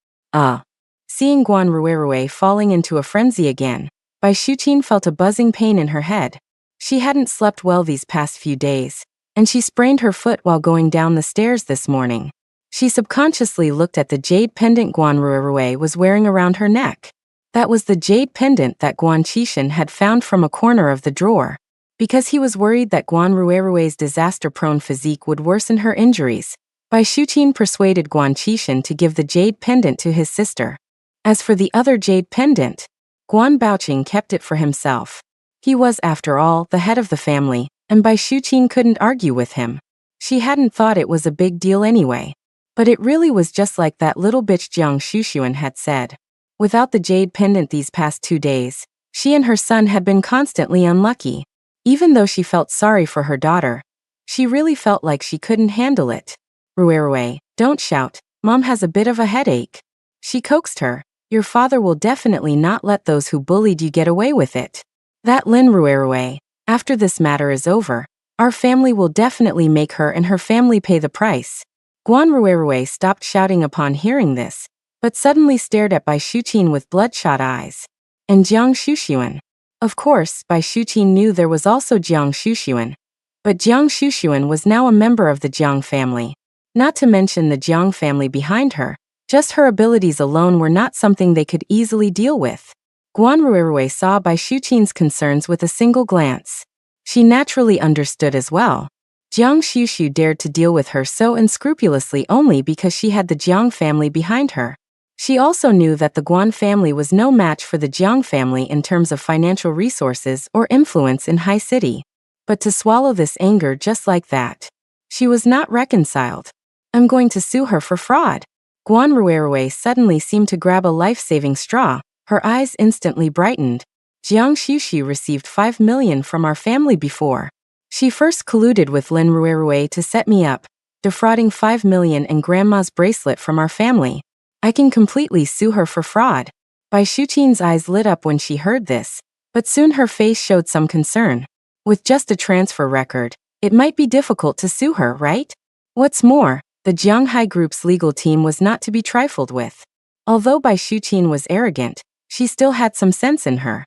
Seeing Guan Ruerue falling into a frenzy again, Bai Shuqin felt a buzzing pain in her head. She hadn't slept well these past few days, and she sprained her foot while going down the stairs this morning. She subconsciously looked at the jade pendant Guan Ruerue was wearing around her neck. That was the jade pendant that Guan Qishan had found from a corner of the drawer. Because he was worried that Guan Ruerue's disaster-prone physique would worsen her injuries, Bai Shuqin persuaded Guan Qishan to give the jade pendant to his sister. As for the other jade pendant, Guan Baoqing kept it for himself. He was, after all, the head of the family, and Bai Shuqin couldn't argue with him. She hadn't thought it was a big deal anyway. But it really was just like that little bitch Jiang Shushuan had said. Without the jade pendant these past 2 days, she and her son had been constantly unlucky. Even though she felt sorry for her daughter, she really felt like she couldn't handle it. Ruerue, don't shout, Mom has a bit of a headache. She coaxed her. Your father will definitely not let those who bullied you get away with it. That Lin Ruerue, after this matter is over, our family will definitely make her and her family pay the price. Guan Ruerue stopped shouting upon hearing this, but suddenly stared at Bai Shuqin with bloodshot eyes. And Jiang Shushuan. Of course, Bai Shuqin knew there was also Jiang Shushuan. But Jiang Shushuan was now a member of the Jiang family. Not to mention the Jiang family behind her. Just her abilities alone were not something they could easily deal with. Guan Ruerue saw Bai Shuqin's concerns with a single glance. She naturally understood as well. Jiang Shushu dared to deal with her so unscrupulously only because she had the Jiang family behind her. She also knew that the Guan family was no match for the Jiang family in terms of financial resources or influence in High City. But to swallow this anger just like that, she was not reconciled. I'm going to sue her for fraud. Guan Ruerue suddenly seemed to grab a life-saving straw. Her eyes instantly brightened. Jiang Shushu received 5 million from our family before. She first colluded with Lin Ruerue to set me up, defrauding 5 million and Grandma's bracelet from our family. I can completely sue her for fraud. Bai Shuqin's eyes lit up when she heard this, but soon her face showed some concern. With just a transfer record, it might be difficult to sue her, right? What's more, the Jianghai Group's legal team was not to be trifled with. Although Bai Shuqin was arrogant, she still had some sense in her.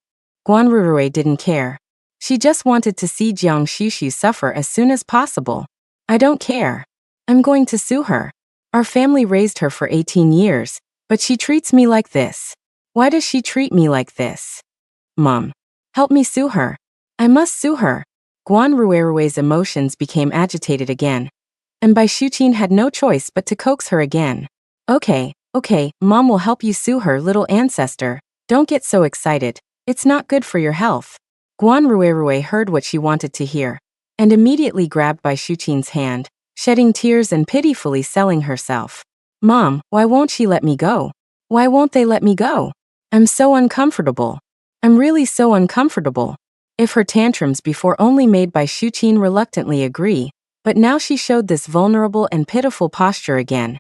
Guan Ruerue didn't care. She just wanted to see Jiang Shushu suffer as soon as possible. I don't care. I'm going to sue her. Our family raised her for 18 years, but she treats me like this. Why does she treat me like this? Mom, help me sue her. I must sue her. Guan Ruerue's emotions became agitated again. and Bai Shuqin had no choice but to coax her again. Okay, Mom will help you sue her little ancestor. Don't get so excited. It's not good for your health. Guan Rue heard what she wanted to hear, and immediately grabbed Bai Shuqin's hand, shedding tears and pitifully selling herself. Mom, why won't she let me go? Why won't they let me go? I'm so uncomfortable. I'm really so uncomfortable. If her tantrums before only made Bai Shuqin reluctantly agree, but now she showed this vulnerable and pitiful posture again.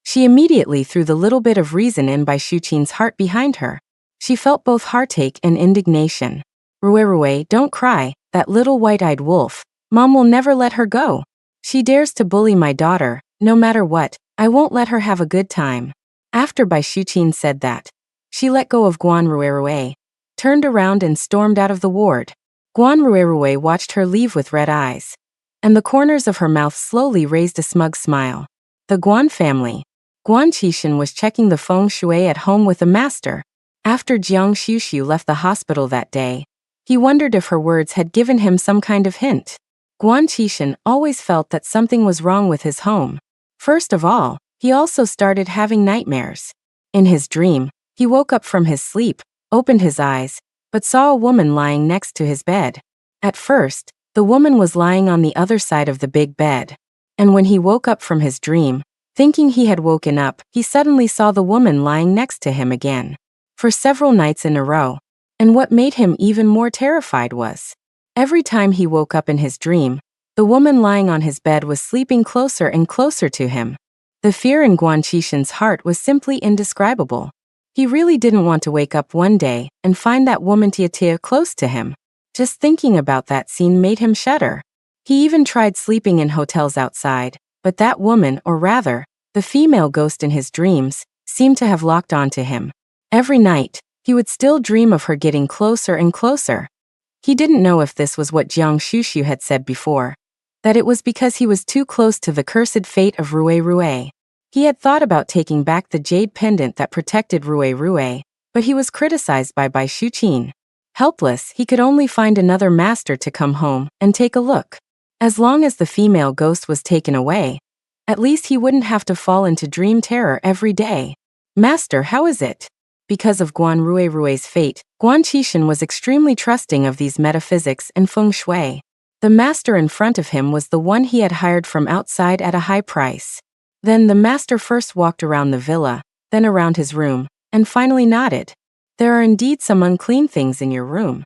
She immediately threw the little bit of reason in Bai Shuqin's heart behind her. She felt both heartache and indignation. Rue, don't cry, that little white-eyed wolf. Mom will never let her go. She dares to bully my daughter, no matter what, I won't let her have a good time. After Bai Shuqin said that, she let go of Guan Rue, turned around and stormed out of the ward. Guan Rue watched her leave with red eyes, and the corners of her mouth slowly raised a smug smile. The Guan family. Guan Qixin was checking the feng shui at home with the master. After Jiang Xiuxiu left the hospital that day, he wondered if her words had given him some kind of hint. Guan Qixin always felt that something was wrong with his home. First of all, he also started having nightmares. In his dream, he woke up from his sleep, opened his eyes, but saw a woman lying next to his bed. At first, the woman was lying on the other side of the big bed. And when he woke up from his dream, thinking he had woken up, he suddenly saw the woman lying next to him again. For several nights in a row. And what made him even more terrified was, every time he woke up in his dream, the woman lying on his bed was sleeping closer and closer to him. The fear in Guan Qixin's heart was simply indescribable. He really didn't want to wake up one day and find that woman Tia close to him. Just thinking about that scene made him shudder. He even tried sleeping in hotels outside, but that woman, or rather, the female ghost in his dreams, seemed to have locked onto him. Every night, he would still dream of her getting closer and closer. He didn't know if this was what Jiang Xiuxiu had said before, that it was because he was too close to the cursed fate of Rue. He had thought about taking back the jade pendant that protected Rue, but he was criticized by Bai Shuqin. Helpless, he could only find another master to come home and take a look. As long as the female ghost was taken away, at least he wouldn't have to fall into dream terror every day. Master, how is it? Because of Guan Rue's fate, Guan Qixin was extremely trusting of these metaphysics and feng shui. The master in front of him was the one he had hired from outside at a high price. Then the master first walked around the villa, then around his room, and finally nodded. There are indeed some unclean things in your room.